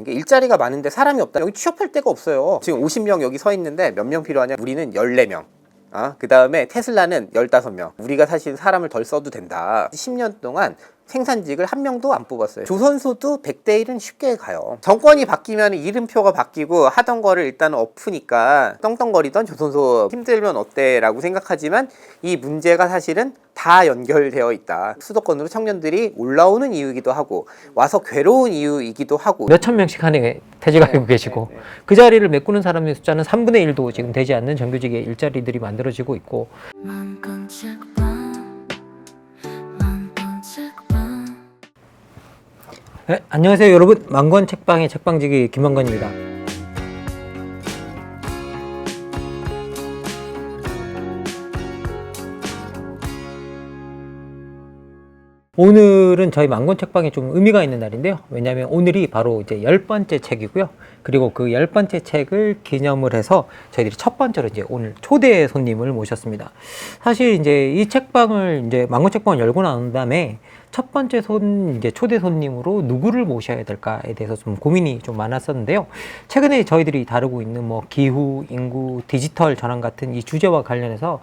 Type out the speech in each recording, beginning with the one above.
게 일자리가 많은데 사람이 없다. 여기 취업할 데가 없어요. 지금 50명 여기 서 있는데 몇 명 필요하냐? 우리는 14명. 그 다음에 테슬라는 15명. 우리가 사실 사람을 덜 써도 된다. 10년 동안 생산직을 한 명도 안 뽑았어요. 조선소도 100대 1은 쉽게 가요. 정권이 바뀌면 이름표가 바뀌고 하던 거를 일단 엎으니까 떵떵거리던 조선소 힘들면 어때? 라고 생각하지만 이 문제가 사실은 다 연결되어 있다. 수도권으로 청년들이 올라오는 이유이기도 하고 와서 괴로운 이유이기도 하고 몇천 명씩 한해 퇴직하고 계시고 그 자리를 메꾸는 사람의 숫자는 3분의 1도 지금 되지 않는 정규직의 일자리들이 만들어지고 있고 네, 안녕하세요 여러분. 만권 책방의 책방지기 김만권입니다. 오늘은 저희 만권 책방에 좀 의미가 있는 날인데요. 왜냐하면 오늘이 바로 이제 10번째 책이고요. 그리고 그 10번째 책을 기념을 해서 저희들이 첫 번째로 이제 오늘 초대 손님을 모셨습니다. 사실 이제 이 책방을 이제 만권 책방을 열고 나온 다음에 첫 번째 이제 초대 손님으로 누구를 모셔야 될까에 대해서 좀 고민이 좀 많았었는데요. 최근에 저희들이 다루고 있는 뭐 기후, 인구, 디지털 전환 같은 이 주제와 관련해서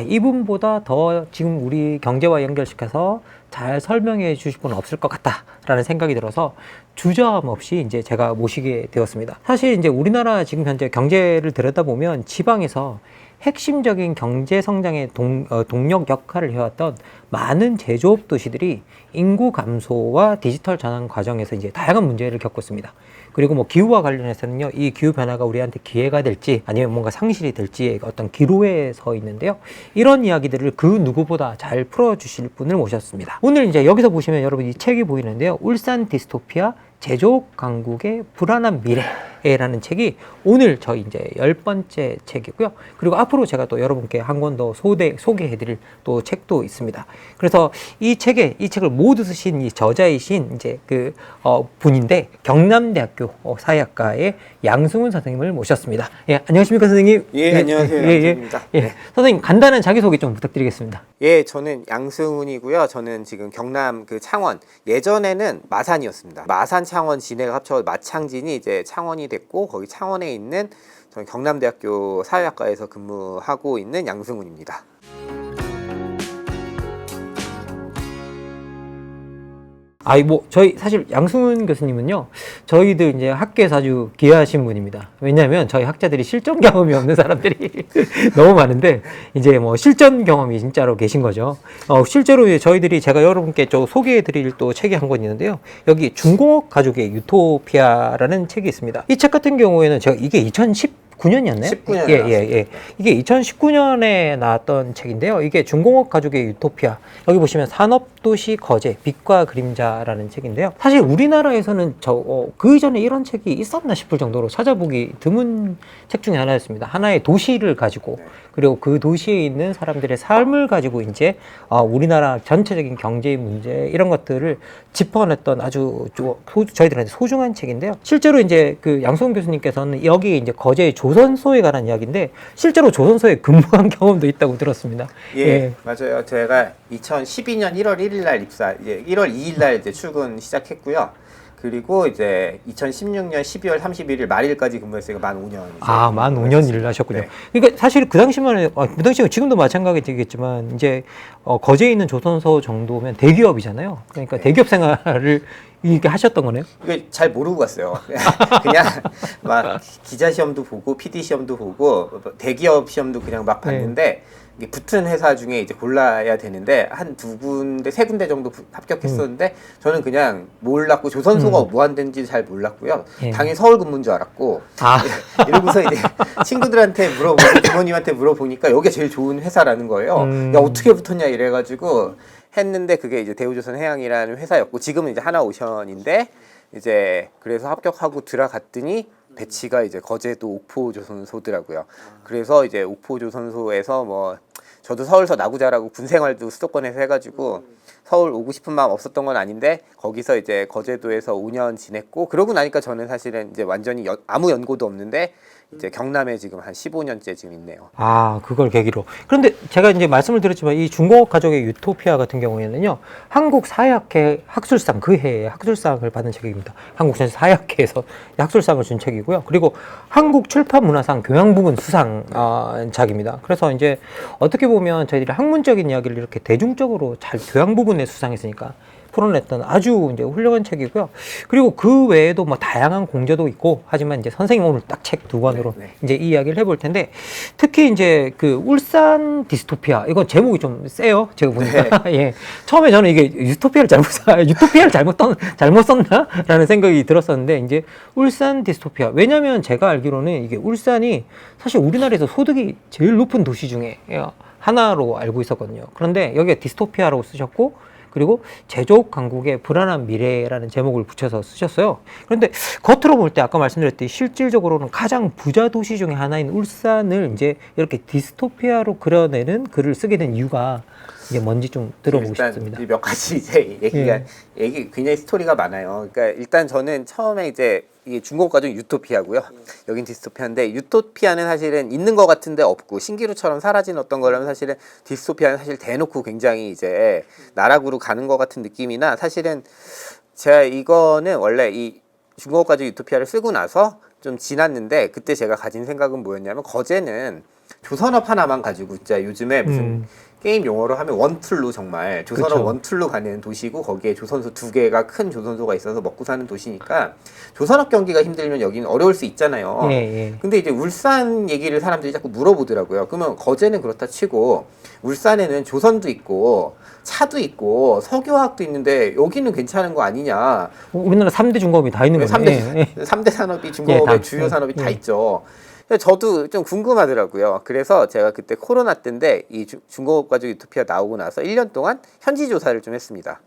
이분보다 더 지금 우리 경제와 연결시켜서 잘 설명해 주실 분은 없을 것 같다라는 생각이 들어서 주저함 없이 이제 제가 모시게 되었습니다. 사실 이제 우리나라 지금 현재 경제를 들여다보면 지방에서 핵심적인 경제 성장의 동력 역할을 해왔던 많은 제조업 도시들이 인구 감소와 디지털 전환 과정에서 이제 다양한 문제를 겪고 있습니다. 그리고 뭐 기후와 관련해서는요, 이 기후 변화가 우리한테 기회가 될지 아니면 뭔가 상실이 될지의 어떤 기로에 서 있는데요. 이런 이야기들을 그 누구보다 잘 풀어주실 분을 모셨습니다. 오늘 이제 여기서 보시면 여러분 이 책이 보이는데요. 울산 디스토피아 제조업 강국의 불안한 미래라는 책이 오늘 저희 이제 10번째 책이고요. 그리고 앞으로 제가 또 여러분께 한 권 더 소개해드릴 또 책도 있습니다. 그래서 이 책을 모두 쓰신 이 저자이신 이제 분인데 경남대학교 사회학과의 양승훈 선생님을 모셨습니다. 예, 안녕하십니까 선생님? 예, 안녕하세요. 양승훈입니다. 네. 선생님 간단한 자기소개 좀 부탁드리겠습니다. 예, 저는 양승훈이고요. 저는 지금 경남 창원, 예전에는 마산이었습니다. 마산 창원 진해가 합쳐 마창진이 이제 창원이 됐고 거기 창원에 있는 저는 경남대학교 사회학과에서 근무하고 있는 양승훈입니다. 저희 사실 양승훈 교수님은요, 저희들 이제 학교에서 아주 귀하신 분입니다. 왜냐하면 저희 학자들이 실전 경험이 없는 사람들이 너무 많은데, 이제 뭐 실전 경험이 진짜로 계신 거죠. 실제로 저희들이 제가 여러분께 좀 소개해 드릴 또 책이 한 권 있는데요. 여기 중공업 가족의 유토피아라는 책이 있습니다. 이 책 같은 경우에는 이게 2019년이었나요? 19년. 예. 이게 2019년에 나왔던 책인데요. 이게 중공업 가족의 유토피아. 여기 보시면 산업도시 거제, 빛과 그림자라는 책인데요. 사실 우리나라에서는 그 이전에 이런 책이 있었나 싶을 정도로 찾아보기 드문 책 중에 하나였습니다. 하나의 도시를 가지고, 그리고 그 도시에 있는 사람들의 삶을 가지고 이제 우리나라 전체적인 경제 문제 이런 것들을 짚어냈던 아주 저희들한테 소중한 책인데요. 실제로 이제 그 양승훈 교수님께서는 여기 이제 거제의 조선소에 관한 이야기인데 실제로 조선소에 근무한 경험도 있다고 들었습니다. 예, 맞아요. 제가 2012년 1월 1일 날 이제 1월 2일 날 이제 출근 시작했고요. 그리고 이제 2016년 12월 31일 말일까지 근무했으니까 만 5년. 만 5년 일을 하셨군요. 네. 그러니까 사실 그 당시만, 그 당시는 지금도 마찬가지겠지만, 이제, 거제에 있는 조선소 정도면 대기업이잖아요. 그러니까 대기업 생활을 이렇게 하셨던 거네요? 이거 잘 모르고 갔어요. 그냥 막 기자 시험도 보고, PD 시험도 보고, 대기업 시험도 그냥 막 봤는데, 붙은 회사 중에 이제 골라야 되는데 한 세 군데 정도 합격했었는데 저는 그냥 몰랐고 조선소가 뭐 하는지 잘 몰랐고요. 당연히 서울 근무인 줄 알았고 이러고서 이제 친구들한테 물어보고 부모님한테 물어보니까 여기가 제일 좋은 회사라는 거예요. 야 어떻게 붙었냐 이래가지고 했는데 그게 이제 대우조선해양이라는 회사였고 지금은 이제 하나오션인데 이제 그래서 합격하고 들어갔더니 배치가 이제 거제도 옥포조선소더라고요. 그래서 이제 옥포조선소에서 뭐 저도 서울서 나고 자라고 군 생활도 수도권에서 해가지고 서울 오고 싶은 마음 없었던 건 아닌데 거기서 이제 거제도에서 5년 지냈고 그러고 나니까 저는 사실은 이제 완전히 아무 연고도 없는데 이제 경남에 지금 한 15년째 지금 있네요. 아, 그걸 계기로. 그런데 제가 이제 말씀을 드렸지만 이 중국 가족의 유토피아 같은 경우에는요, 한국 사약회 학술상, 그 해에 학술상을 받은 책입니다. 한국 사약회에서 학술상을 준 책이고요. 그리고 한국 출판문화상 교양부문 수상작입니다. 그래서 이제 어떻게 보면 저희들이 학문적인 이야기를 이렇게 대중적으로 잘 교양부문에 수상했으니까 풀어냈던 아주 이제 훌륭한 책이고요. 그리고 그 외에도 뭐 다양한 공저도 있고 하지만 이제 선생님 오늘 딱 책 두 권으로 네. 이제 이 이야기를 해볼 텐데 특히 이제 그 울산 디스토피아 이건 제목이 좀 세요. 제가 보니까 예 처음에 저는 이게 유토피아를 잘못 썼나라는 생각이 들었었는데 이제 울산 디스토피아 왜냐하면 제가 알기로는 이게 울산이 사실 우리나라에서 소득이 제일 높은 도시 중에 하나로 알고 있었거든요. 그런데 여기에 디스토피아라고 쓰셨고 그리고 제조업 강국의 불안한 미래라는 제목을 붙여서 쓰셨어요. 그런데 겉으로 볼 때 아까 말씀드렸듯이 실질적으로는 가장 부자 도시 중에 하나인 울산을 이제 이렇게 디스토피아로 그려내는 글을 쓰게 된 이유가 이제 뭔지 좀 들어보고 싶습니다. 몇 가지 이제 얘기 굉장히 스토리가 많아요. 그러니까 일단 저는 처음에 이제 이게 중국 가족 유토피아고요. 여긴 디스토피아인데 유토피아는 사실은 있는 것 같은데 없고 신기루처럼 사라진 어떤 거라면 사실은 디스토피아는 사실 대놓고 굉장히 이제 나락으로 가는 것 같은 느낌이나 사실은 제가 이거는 원래 이 중국 가족 유토피아를 쓰고 나서 좀 지났는데 그때 제가 가진 생각은 뭐였냐면 거제는 조선업 하나만 가지고 진짜 요즘에 무슨 게임 용어로 하면 원툴로 정말 조선업 그쵸. 원툴로 가는 도시고 거기에 조선소 2개가 큰 조선소가 있어서 먹고 사는 도시니까 조선업 경기가 힘들면 여기는 어려울 수 있잖아요. 예. 근데 이제 울산 얘기를 사람들이 자꾸 물어보더라고요. 그러면 거제는 그렇다 치고 울산에는 조선도 있고 차도 있고 석유화학도 있는데 여기는 괜찮은 거 아니냐. 우리나라 3대 중공업이 다 있는 거네요. 3대 산업이 중공업의 주요 산업이 다 있죠. 저도 좀 궁금하더라고요. 그래서 제가 그때 코로나 때인데 이 중공업 가족 유토피아 나오고 나서 1년 동안 현지 조사를 좀 했습니다.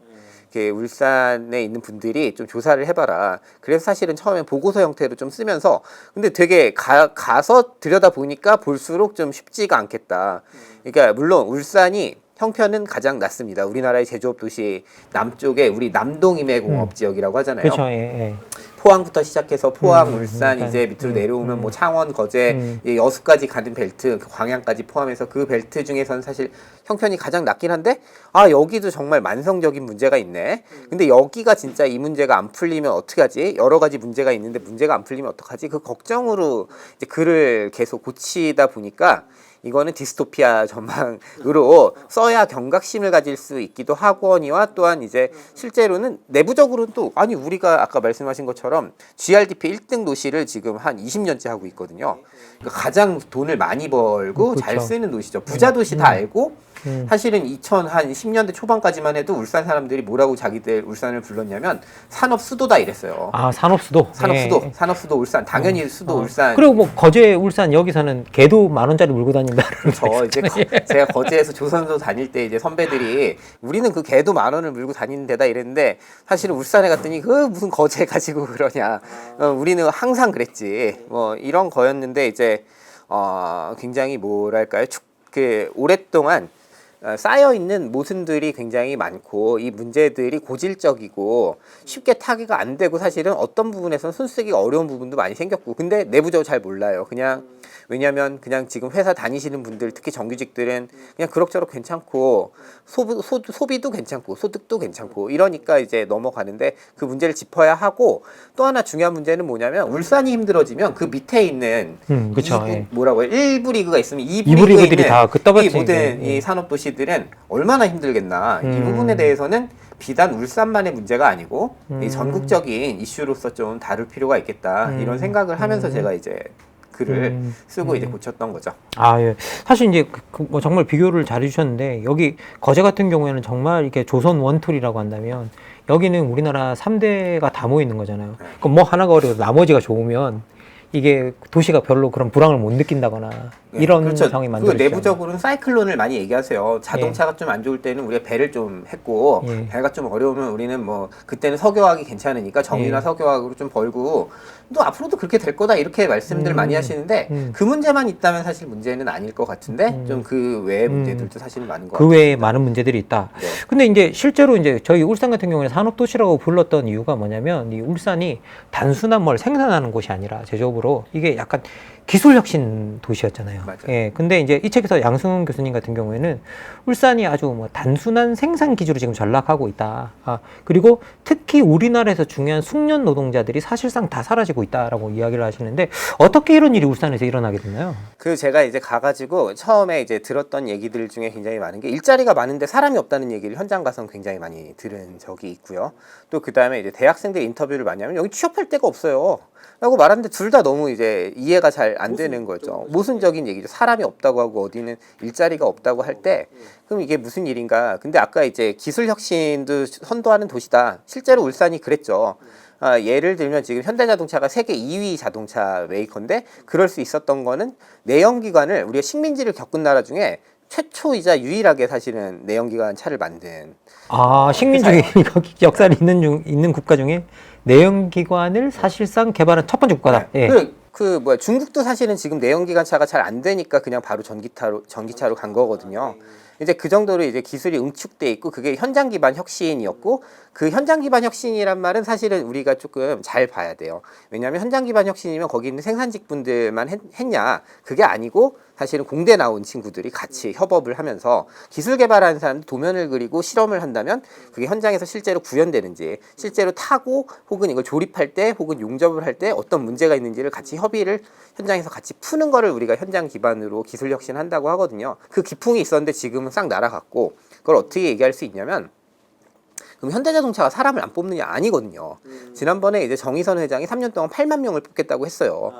울산에 있는 분들이 좀 조사를 해봐라. 그래서 사실은 처음에 보고서 형태로 좀 쓰면서 근데 되게 가서 들여다 보니까 볼수록 좀 쉽지가 않겠다. 그러니까 물론 울산이 형편은 가장 낫습니다. 우리나라의 제조업 도시 남쪽에 우리 남동임해공업 지역이라고 하잖아요. 그렇죠. 예. 포항부터 시작해서 포항, 울산 이제 밑으로 내려오면 뭐 창원, 거제, 여수까지 가는 벨트, 광양까지 포함해서 그 벨트 중에서는 사실 형편이 가장 낫긴 한데 아 여기도 정말 만성적인 문제가 있네. 근데 여기가 진짜 이 문제가 안 풀리면 어떻게 하지? 여러 가지 문제가 있는데 문제가 안 풀리면 어떡하지? 그 걱정으로 이제 글을 계속 고치다 보니까 이거는 디스토피아 전망으로 써야 경각심을 가질 수 있기도 하거니와 또한 이제 실제로는 내부적으로는 또 아니 우리가 아까 말씀하신 것처럼 GRDP 1등 도시를 지금 한 20년째 하고 있거든요. 그러니까 가장 돈을 많이 벌고 그렇죠. 잘 쓰는 도시죠. 부자 도시 다 알고 사실은 2010년대 초반까지만 해도 울산 사람들이 뭐라고 자기들 울산을 불렀냐면 산업 수도다 이랬어요. 아, 산업 수도. 산업 수도 울산. 당연히 수도 울산. 그리고 뭐 거제 울산 여기서는 개도 10,000원짜리 물고 다닌다. 그렇죠. 이제 제가 거제에서 조선소 다닐 때 이제 선배들이 우리는 그 개도 10,000원을 물고 다니는 데다 이랬는데 사실은 울산에 갔더니 그 무슨 거제 가지고 그러냐. 우리는 항상 그랬지. 뭐 이런 거였는데 이제 굉장히 뭐랄까요? 오랫동안 쌓여 있는 모순들이 굉장히 많고 이 문제들이 고질적이고 쉽게 타개가 안 되고 사실은 어떤 부분에서는 손쓰기가 어려운 부분도 많이 생겼고 근데 내부적으로 잘 몰라요. 그냥 왜냐하면 그냥 지금 회사 다니시는 분들 특히 정규직들은 그냥 그럭저럭 괜찮고 소비도 괜찮고 소득도 괜찮고 이러니까 이제 넘어가는데 그 문제를 짚어야 하고 또 하나 중요한 문제는 뭐냐면 울산이 힘들어지면 그 밑에 있는 그쵸, 뭐라고 해요? 1부 리그가 있으면 2부 이부 리그에 리그들이 있는 다 그 떠받치. 이 모든 이 산업 도시들은 얼마나 힘들겠나. 이 부분에 대해서는 비단 울산만의 문제가 아니고 이 전국적인 이슈로서 좀 다룰 필요가 있겠다. 이런 생각을 하면서 제가 이제 글을 쓰고 이제 고쳤던 거죠. 아, 예. 사실 이제 뭐 정말 비교를 잘 해주셨는데 여기 거제 같은 경우에는 정말 이렇게 조선 원툴이라고 한다면 여기는 우리나라 3대가 다 모이는 거잖아요. 그럼 뭐 하나가 어려도 나머지가 좋으면 이게 도시가 별로 그런 불황을 못 느낀다거나 이런 그렇죠. 상황이 그 만들어지죠. 내부적으로는 사이클론을 많이 얘기하세요. 자동차가 좀 안 좋을 때는 우리가 배를 좀 했고 예. 배가 좀 어려우면 우리는 뭐 그때는 석유화학이 괜찮으니까 정유나 예. 석유화학으로 좀 벌고 또 앞으로도 그렇게 될 거다 이렇게 말씀들 많이 하시는데 그 문제만 있다면 사실 문제는 아닐 것 같은데 좀 그 외의 문제들도 사실은 많은 것 그 같아요. 외에 많은 문제들이 있다. 네. 근데 이제 실제로 이제 저희 울산 같은 경우에는 산업도시라고 불렀던 이유가 뭐냐면 이 울산이 단순한 뭘 생산하는 곳이 아니라 제조업으로 이게 약간 기술혁신 도시였잖아요. 맞아요. 예. 근데 이제 이 책에서 양승훈 교수님 같은 경우에는 울산이 아주 뭐 단순한 생산 기지로 지금 전락하고 있다. 그리고 특히 우리나라에서 중요한 숙련 노동자들이 사실상 다 사라지고 있다라고 이야기를 하시는데 어떻게 이런 일이 울산에서 일어나게 됐나요? 그 제가 이제 가가지고 처음에 이제 들었던 얘기들 중에 굉장히 많은 게 일자리가 많은데 사람이 없다는 얘기를 현장 가서 굉장히 많이 들은 적이 있고요. 또 그 다음에 이제 대학생들 인터뷰를 많이 하면 여기 취업할 데가 없어요. 라고 말하는데 둘 다 너무 이제 이해가 잘 안 되는 거죠. 모순적인 얘기죠. 사람이 없다고 하고 어디는 일자리가 없다고 할 때 그럼 이게 무슨 일인가. 근데 아까 이제 기술 혁신도 선도하는 도시다. 실제로 울산이 그랬죠. 예를 들면 지금 현대자동차가 세계 2위 자동차 메이커인데 그럴 수 있었던 거는 내연기관을 우리가 식민지를 겪은 나라 중에 최초이자 유일하게 사실은 내연기관 차를 만든 식민주의 역사를 있는 국가 중에 내연기관을 사실상 개발한 첫 번째 국가다. 네. 예. 중국도 사실은 지금 내연기관 차가 잘 안 되니까 그냥 바로 전기차로 간 거거든요. 이제 그 정도로 이제 기술이 응축돼 있고 그게 현장 기반 혁신이었고 그 현장 기반 혁신이란 말은 사실은 우리가 조금 잘 봐야 돼요. 왜냐하면 현장 기반 혁신이면 거기 있는 생산직분들만 했냐 그게 아니고 사실은 공대 나온 친구들이 같이 협업을 하면서 기술 개발하는 사람들 도면을 그리고 실험을 한다면 그게 현장에서 실제로 구현되는지 실제로 타고 혹은 이걸 조립할 때 혹은 용접을 할 때 어떤 문제가 있는지를 같이 협의를 현장에서 같이 푸는 거를 우리가 현장 기반으로 기술 혁신 한다고 하거든요. 그 기풍이 있었는데 지금은 싹 날아갔고 그걸 어떻게 얘기할 수 있냐면 그럼 현대자동차가 사람을 안 뽑느냐 아니거든요. 지난번에 이제 정의선 회장이 3년 동안 8만 명을 뽑겠다고 했어요.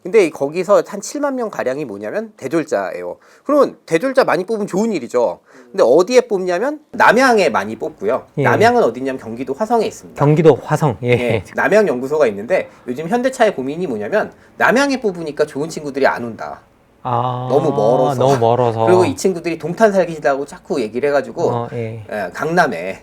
근데 거기서 한 7만 명 가량이 뭐냐면 대졸자예요. 그러면 대졸자 많이 뽑으면 좋은 일이죠. 근데 어디에 뽑냐면 남양에 많이 뽑고요. 예. 남양은 어디냐면 경기도 화성에 있습니다. 경기도 화성. 예. 예, 남양 연구소가 있는데 요즘 현대차의 고민이 뭐냐면 남양에 뽑으니까 좋은 친구들이 안 온다. 너무 멀어서. 너무 멀어서. 그리고 이 친구들이 동탄 살기 싫다고 자꾸 얘기를 해가지고 예. 강남에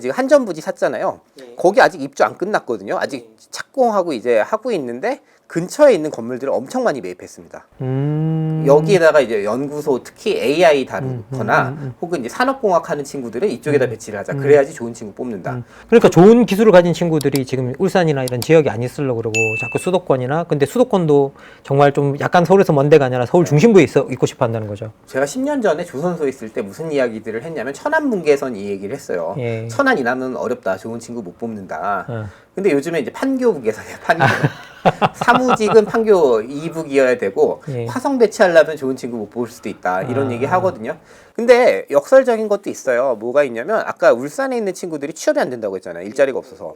지금 한전부지 샀잖아요. 거기 아직 입주 안 끝났거든요. 아직 착공하고 이제 하고 있는데 근처에 있는 건물들을 엄청 많이 매입했습니다. 여기에다가 이제 연구소 특히 AI 다루거나 혹은 이제 산업공학 하는 친구들은 이쪽에다 배치를 하자. 그래야지 좋은 친구 뽑는다. 그러니까 좋은 기술을 가진 친구들이 지금 울산이나 이런 지역에 안 있으려고 그러고 자꾸 수도권이나 근데 수도권도 정말 좀 약간 서울에서 먼 데가 아니라 서울 중심부에 있고 싶어 한다는 거죠. 제가 10년 전에 조선소에 있을 때 무슨 이야기들을 했냐면 천안분계선 이 얘기를 했어요. 예. 천안 이남은 어렵다. 좋은 친구 못 뽑는다. 근데 요즘에 이제 판교분계선이야. 판교. 사무직은 판교 2북이어야 되고 예. 화성 배치하려면 좋은 친구 못 볼 수도 있다. 이런 얘기 하거든요. 근데 역설적인 것도 있어요. 뭐가 있냐면 아까 울산에 있는 친구들이 취업이 안 된다고 했잖아요. 일자리가 없어서.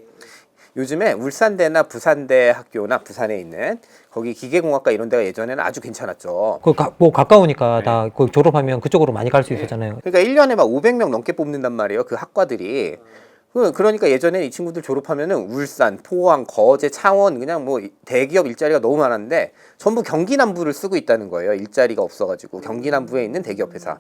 요즘에 울산대나 부산대 학교나 부산에 있는 거기 기계공학과 이런 데가 예전에는 아주 괜찮았죠. 뭐 가까우니까 다 졸업하면 그쪽으로 많이 갈 수 있었잖아요. 그러니까 1년에 막 500명 넘게 뽑는단 말이에요. 그 학과들이. 그러니까 예전에 이 친구들 졸업하면은 울산, 포항, 거제, 창원 그냥 뭐 대기업 일자리가 너무 많았는데 전부 경기 남부를 쓰고 있다는 거예요. 일자리가 없어가지고 경기 남부에 있는 대기업 회사.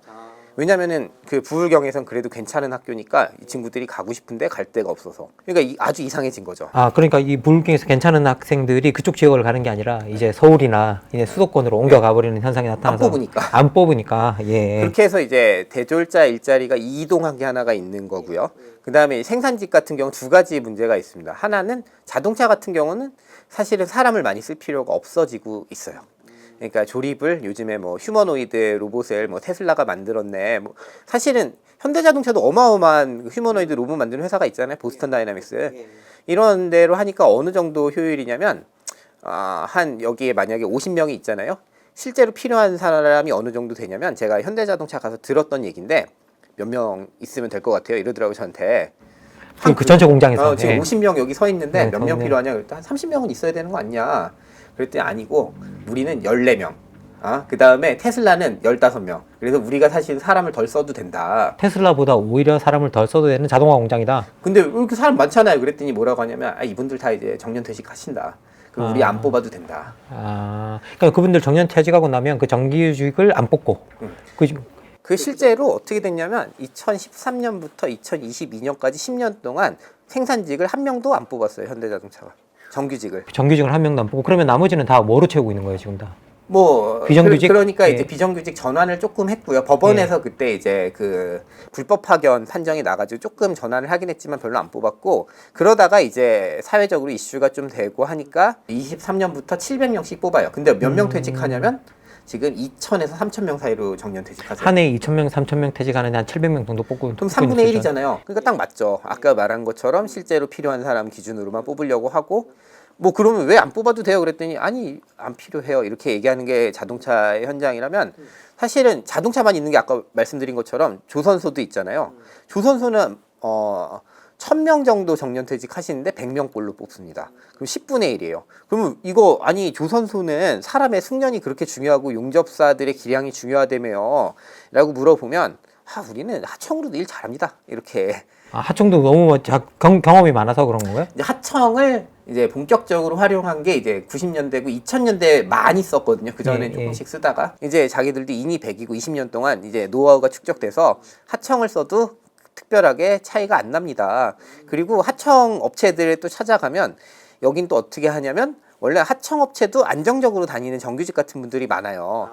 왜냐면은 그 부울경에선 그래도 괜찮은 학교니까 이 친구들이 가고 싶은데 갈 데가 없어서. 그러니까 아주 이상해진 거죠. 그러니까 이 부울경에서 괜찮은 학생들이 그쪽 지역을 가는 게 아니라 이제 서울이나 이제 수도권으로 옮겨가 버리는 현상이 나타나서 안 뽑으니까. 예. 그렇게 해서 이제 대졸자 일자리가 이동한 게 하나가 있는 거고요. 그다음에 생산직 같은 경우 두 가지 문제가 있습니다. 하나는 자동차 같은 경우는 사실은 사람을 많이 쓸 필요가 없어지고 있어요. 그러니까 조립을 요즘에 뭐 휴머노이드 로봇을 뭐 테슬라가 만들었네. 뭐 사실은 현대자동차도 어마어마한 휴머노이드 로봇 만드는 회사가 있잖아요. 보스턴 다이나믹스. 이런 데로 하니까 어느 정도 효율이냐면 한 여기에 만약에 50명이 있잖아요. 실제로 필요한 사람이 어느 정도 되냐면 제가 현대자동차 가서 들었던 얘기인데 몇 명 있으면 될 것 같아요. 이러더라고요, 저한테. 그 전체 공장에서 지금 예. 50명 여기 서 있는데 몇 명 네. 필요하냐 그랬더니 한 30명은 있어야 되는 거 아니냐. 그랬더니 아니고 우리는 14명. 그 다음에 테슬라는 15명. 그래서 우리가 사실 사람을 덜 써도 된다. 테슬라보다 오히려 사람을 덜 써도 되는 자동화 공장이다. 근데 왜 이렇게 사람 많잖아요. 그랬더니 뭐라고 하냐면 이분들 다 이제 정년퇴직 하신다. 그럼 우리 안 뽑아도 된다. 그러니까 그분들 정년퇴직하고 나면 그 정규직을 안 뽑고. 그 실제로 어떻게 됐냐면 2013년부터 2022년까지 10년 동안 생산직을 한 명도 안 뽑았어요. 현대자동차가. 정규직을. 정규직을 한 명도 안 뽑고 그러면 나머지는 다 뭐로 채우고 있는 거예요, 지금 다? 뭐 비정규직? 그러니까 예. 이제 비정규직 전환을 조금 했고요. 법원에서 그때 이제 그 불법 파견 판정이 나가지고 조금 전환을 하긴 했지만 별로 안 뽑았고, 그러다가 이제 사회적으로 이슈가 좀 되고 하니까 23년부터 700명씩 뽑아요. 근데 몇 명 퇴직하냐면 지금 2,000에서 3,000명 사이로 정년 퇴직하세요. 한 해에 2,000명, 3,000명 퇴직하는데 한 700명 정도 뽑고. 그럼 3분의 1이잖아요. 그러니까 딱 맞죠. 아까 말한 것처럼 실제로 필요한 사람 기준으로만 뽑으려고 하고, 뭐 그러면 왜 안 뽑아도 돼요? 그랬더니 아니 안 필요해요. 이렇게 얘기하는 게 자동차의 현장이라면, 사실은 자동차만 있는 게 아까 말씀드린 것처럼 조선소도 있잖아요. 조선소는 1,000명 정도 정년퇴직 하시는데 100명꼴로 뽑습니다. 그럼 10분의 1이에요. 그러면 이거 아니 조선소는 사람의 숙련이 그렇게 중요하고 용접사들의 기량이 중요하다며요 라고 물어보면 우리는 하청으로도 일 잘합니다. 이렇게. 하청도 너무 경험이 많아서 그런 거예요? 이제 하청을 이제 본격적으로 활용한 게 이제 90년대고 2000년대 많이 썼거든요. 그 전엔 조금씩 쓰다가 이제 자기들도 인이 100이고 20년 동안 이제 노하우가 축적돼서 하청을 써도 특별하게 차이가 안 납니다. 그리고 하청 업체들에 또 찾아가면 여긴 또 어떻게 하냐면, 원래 하청 업체도 안정적으로 다니는 정규직 같은 분들이 많아요.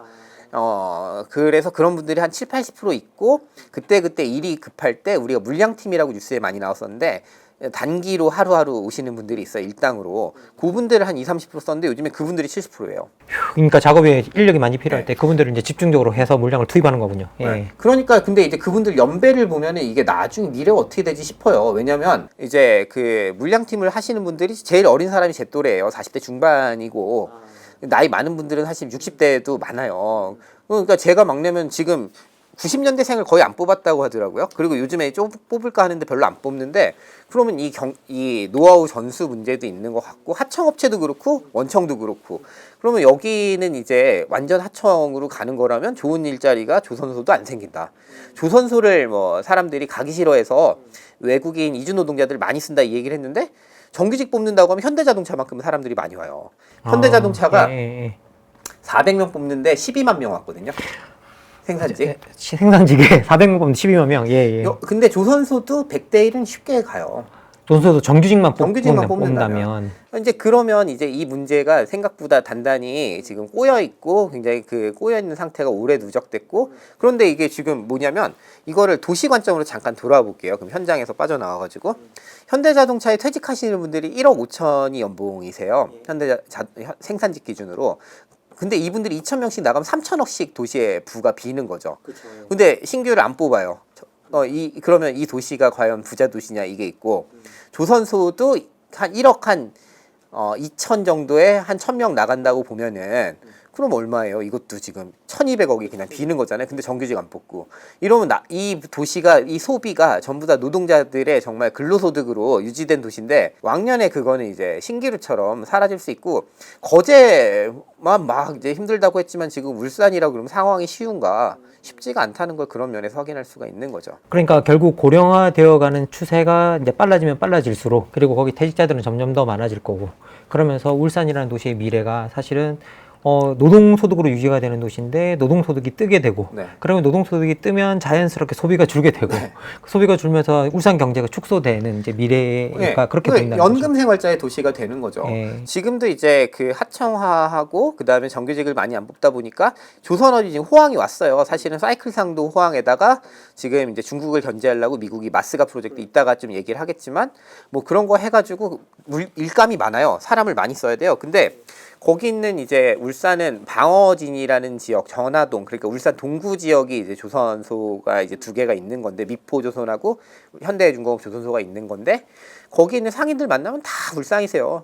그래서 그런 분들이 한 70-80% 있고, 그때 일이 급할 때 우리가 물량팀이라고 뉴스에 많이 나왔었는데, 단기로 하루하루 오시는 분들이 있어요. 일당으로. 그분들을 한 20-30% 썼는데 요즘에 그분들이 70%예요. 그러니까 작업에 인력이 많이 필요할 때 그분들을 이제 집중적으로 해서 물량을 투입하는 거군요. 예. 네. 그러니까 근데 이제 그분들 연배를 보면은 이게 나중에 미래가 어떻게 되지 싶어요. 왜냐면 이제 그 물량팀을 하시는 분들이 제일 어린 사람이 제 또래예요. 40대 중반이고 나이 많은 분들은 사실 60대도 많아요. 그러니까 제가 막내면 지금 90년대생을 거의 안 뽑았다고 하더라고요. 그리고 요즘에 좀 뽑을까 하는데 별로 안 뽑는데, 그러면 이 노하우 전수 문제도 있는 것 같고, 하청업체도 그렇고 원청도 그렇고, 그러면 여기는 이제 완전 하청으로 가는 거라면 좋은 일자리가 조선소도 안 생긴다. 조선소를 뭐 사람들이 가기 싫어해서 외국인 이주 노동자들 많이 쓴다 이 얘기를 했는데, 정규직 뽑는다고 하면 현대자동차만큼 사람들이 많이 와요. 현대자동차가 400명 뽑는데 12만 명 왔거든요. 생산직. 생산직에 400명 뽑는 12만 명. 예. 근데 조선소도 100대 1은 쉽게 가요. 조선소도 정규직만 뽑는다면. 이제 그러면 이제 이 문제가 생각보다 단단히 지금 꼬여 있고, 굉장히 그 꼬여 있는 상태가 오래 누적됐고, 그런데 이게 지금 뭐냐면, 이거를 도시 관점으로 잠깐 돌아와 볼게요. 그럼 현장에서 빠져나와-가지고 현대자동차에 퇴직하시는 분들이 1억 5천이 연봉이세요. 생산직 기준으로. 근데 이분들이 2,000명씩 나가면 3,000억씩 도시에 부가 비는 거죠. 그쵸. 근데 신규를 안 뽑아요. 그러면 이 도시가 과연 부자 도시냐 이게 있고, 조선소도 한 1억 2천 정도에 한 1,000명 나간다고 보면은, 그럼 얼마예요? 이것도 지금 1,200억이 그냥 비는 거잖아요. 근데 정규직 안 뽑고. 이러면 이 도시가, 이 소비가 전부 다 노동자들의 정말 근로소득으로 유지된 도시인데, 왕년에 그거는 이제 신기루처럼 사라질 수 있고, 거제만 막 이제 힘들다고 했지만 지금 울산이라고 그러면 상황이 쉬운가? 쉽지가 않다는 걸 그런 면에서 확인할 수가 있는 거죠. 그러니까 결국 고령화되어가는 추세가 이제 빨라지면 빨라질수록, 그리고 거기 퇴직자들은 점점 더 많아질 거고, 그러면서 울산이라는 도시의 미래가 사실은 노동소득으로 유지가 되는 도시인데 노동소득이 뜨게 되고, 그러면 노동소득이 뜨면 자연스럽게 소비가 줄게 되고, 소비가 줄면서 울산 경제가 축소되는 이제 미래가 그렇게 보인다는 거죠. 연금생활자의 도시가 되는 거죠. 지금도 이제 그 하청화하고 그 다음에 정규직을 많이 안 뽑다 보니까 조선업이 지금 호황이 왔어요. 사실은 사이클상도 호황에다가 지금 이제 중국을 견제하려고 미국이 마스가 프로젝트 이따가 좀 얘기를 하겠지만, 뭐 그런 거 해가지고 일감이 많아요. 사람을 많이 써야 돼요. 근데 거기 있는 이제 울산은 방어진이라는 지역, 전화동, 그러니까 울산 동구 지역이 이제 조선소가 이제 2개가 있는 건데, 미포조선하고 현대중공업 조선소가 있는 건데, 거기 있는 상인들 만나면 다 울상이세요.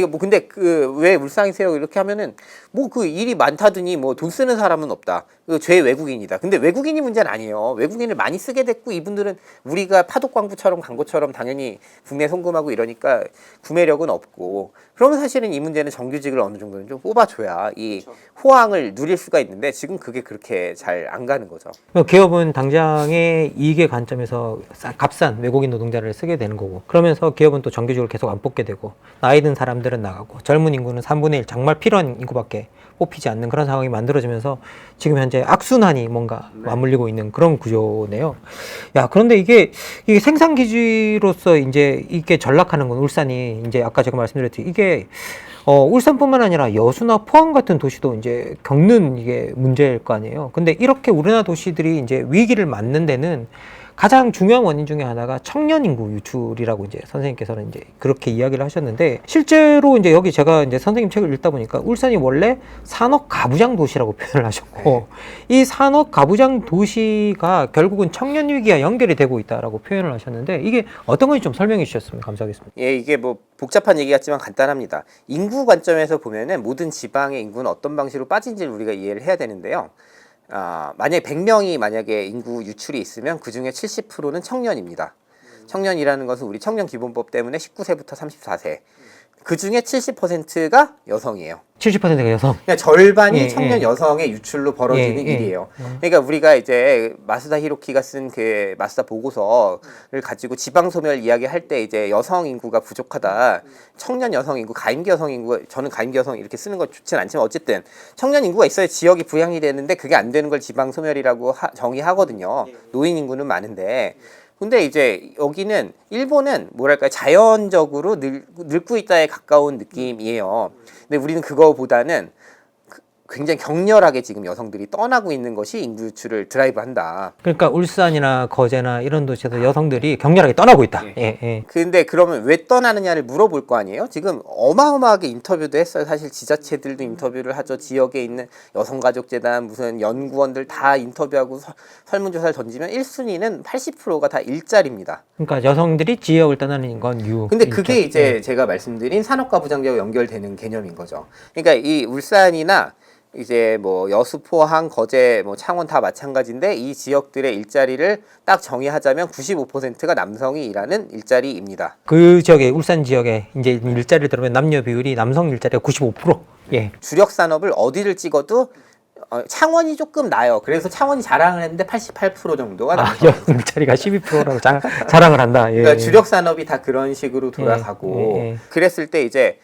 뭐 근데 그 왜 울상이세요 이렇게 하면은 뭐 그 일이 많다더니 뭐 돈 쓰는 사람은 없다. 그죄 외국인이다. 근데 외국인이 문제는 아니에요. 외국인을 많이 쓰게 됐고 이분들은 우리가 파독 광부처럼 간 것처럼 당연히 국내 송금하고 이러니까 구매력은 없고 그러면 사실은 이 문제는 정규직을 어느 정도는 좀 뽑아줘야 이 호황을 누릴 수가 있는데 지금 그게 그렇게 잘 안 가는 거죠. 기업은 당장의 이익의 관점에서 값싼 외국인 노동자를 쓰게 되는 거고 그러면서 기업은 또 정규직을 계속 안 뽑게 되고 나이 든 사람들은 나가고 젊은 인구는 3분의 1 정말 필요한 인구밖에 뽑히지 않는 그런 상황이 만들어지면서 지금 현재 악순환이 뭔가 맞물리고 있는 그런 구조네요. 야, 그런데 이게 생산 기지로서 이제 이게 전락하는 건 울산이 이제 아까 제가 말씀드렸듯이 이게 울산뿐만 아니라 여수나 포항 같은 도시도 이제 겪는 이게 문제일 거 아니에요. 근데 이렇게 우리나라 도시들이 이제 위기를 맞는 데는 가장 중요한 원인 중에 하나가 청년 인구 유출이라고 이제 선생님께서는 이제 그렇게 이야기를 하셨는데 실제로 이제 여기 제가 이제 선생님 책을 읽다 보니까 울산이 원래 산업 가부장 도시라고 표현을 하셨고 이 산업 가부장 도시가 결국은 청년 위기와 연결이 되고 있다라고 표현을 하셨는데 이게 어떤 건지 좀 설명해 주셨으면 감사하겠습니다. 예, 이게 뭐 복잡한 얘기 같지만 간단합니다. 인구 관점에서 보면은 모든 지방의 인구는 어떤 방식으로 빠진지를 우리가 이해를 해야 되는데요. 만약에 100명이 만약에 인구 유출이 있으면 그 중에 70%는 청년입니다. 청년이라는 것은 우리 청년기본법 때문에 19세부터 34세. 그 중에 70%가 여성이에요. 70%가 여성. 그러니까 절반이 예, 청년 예. 여성의 유출로 벌어지는 예, 예. 일이에요. 그러니까 우리가 이제 마스다 히로키가 쓴 그 마스다 보고서를 가지고 지방 소멸 이야기할 때 이제 여성 인구가 부족하다. 청년 여성 인구, 가임기 여성 인구, 저는 가임기 여성 이렇게 쓰는 거 좋진 않지만 어쨌든 청년 인구가 있어야 지역이 부양이 되는데 그게 안 되는 걸 지방 소멸이라고 정의하거든요. 노인 인구는 많은데. 근데 이제 여기는 일본은 뭐랄까 자연적으로 늙고 있다에 가까운 느낌이에요. 근데 우리는 그거보다는 굉장히 격렬하게 지금 여성들이 떠나고 있는 것이 인구 유출을 드라이브한다. 그러니까 울산이나 거제나 이런 도시에서 여성들이 격렬하게 떠나고 있다. 예, 예. 근데 그러면 왜 떠나느냐를 물어볼 거 아니에요? 지금 어마어마하게 인터뷰도 했어요. 사실 지자체들도 인터뷰를 하죠. 지역에 있는 여성가족재단 무슨 연구원들 다 인터뷰하고 설문조사를 던지면 1순위는 80%가 다 일자리입니다. 그러니까 여성들이 지역을 떠나는 건 유. 근데 그게 이제 제가 말씀드린 산업과 부장제와 연결되는 개념인 거죠. 그러니까 이 울산이나 이제 뭐 여수, 포항, 거제, 뭐 창원 다 마찬가지인데 이 지역들의 일자리를 딱 정의하자면 95%가 남성이 일하는 일자리입니다. 그 지역에 울산 지역에 이제 일자리를 들어보면 남녀 비율이 남성 일자리가 95%. 예. 주력 산업을 어디를 찍어도 창원이 조금 나요. 그래서 창원이 자랑을 했는데 88% 정도가 남성. 여성 일자리가 12%라고 자랑을 한다. 예. 그러니까 주력 산업이 다 그런 식으로 돌아가고 예. 그랬을 때 이제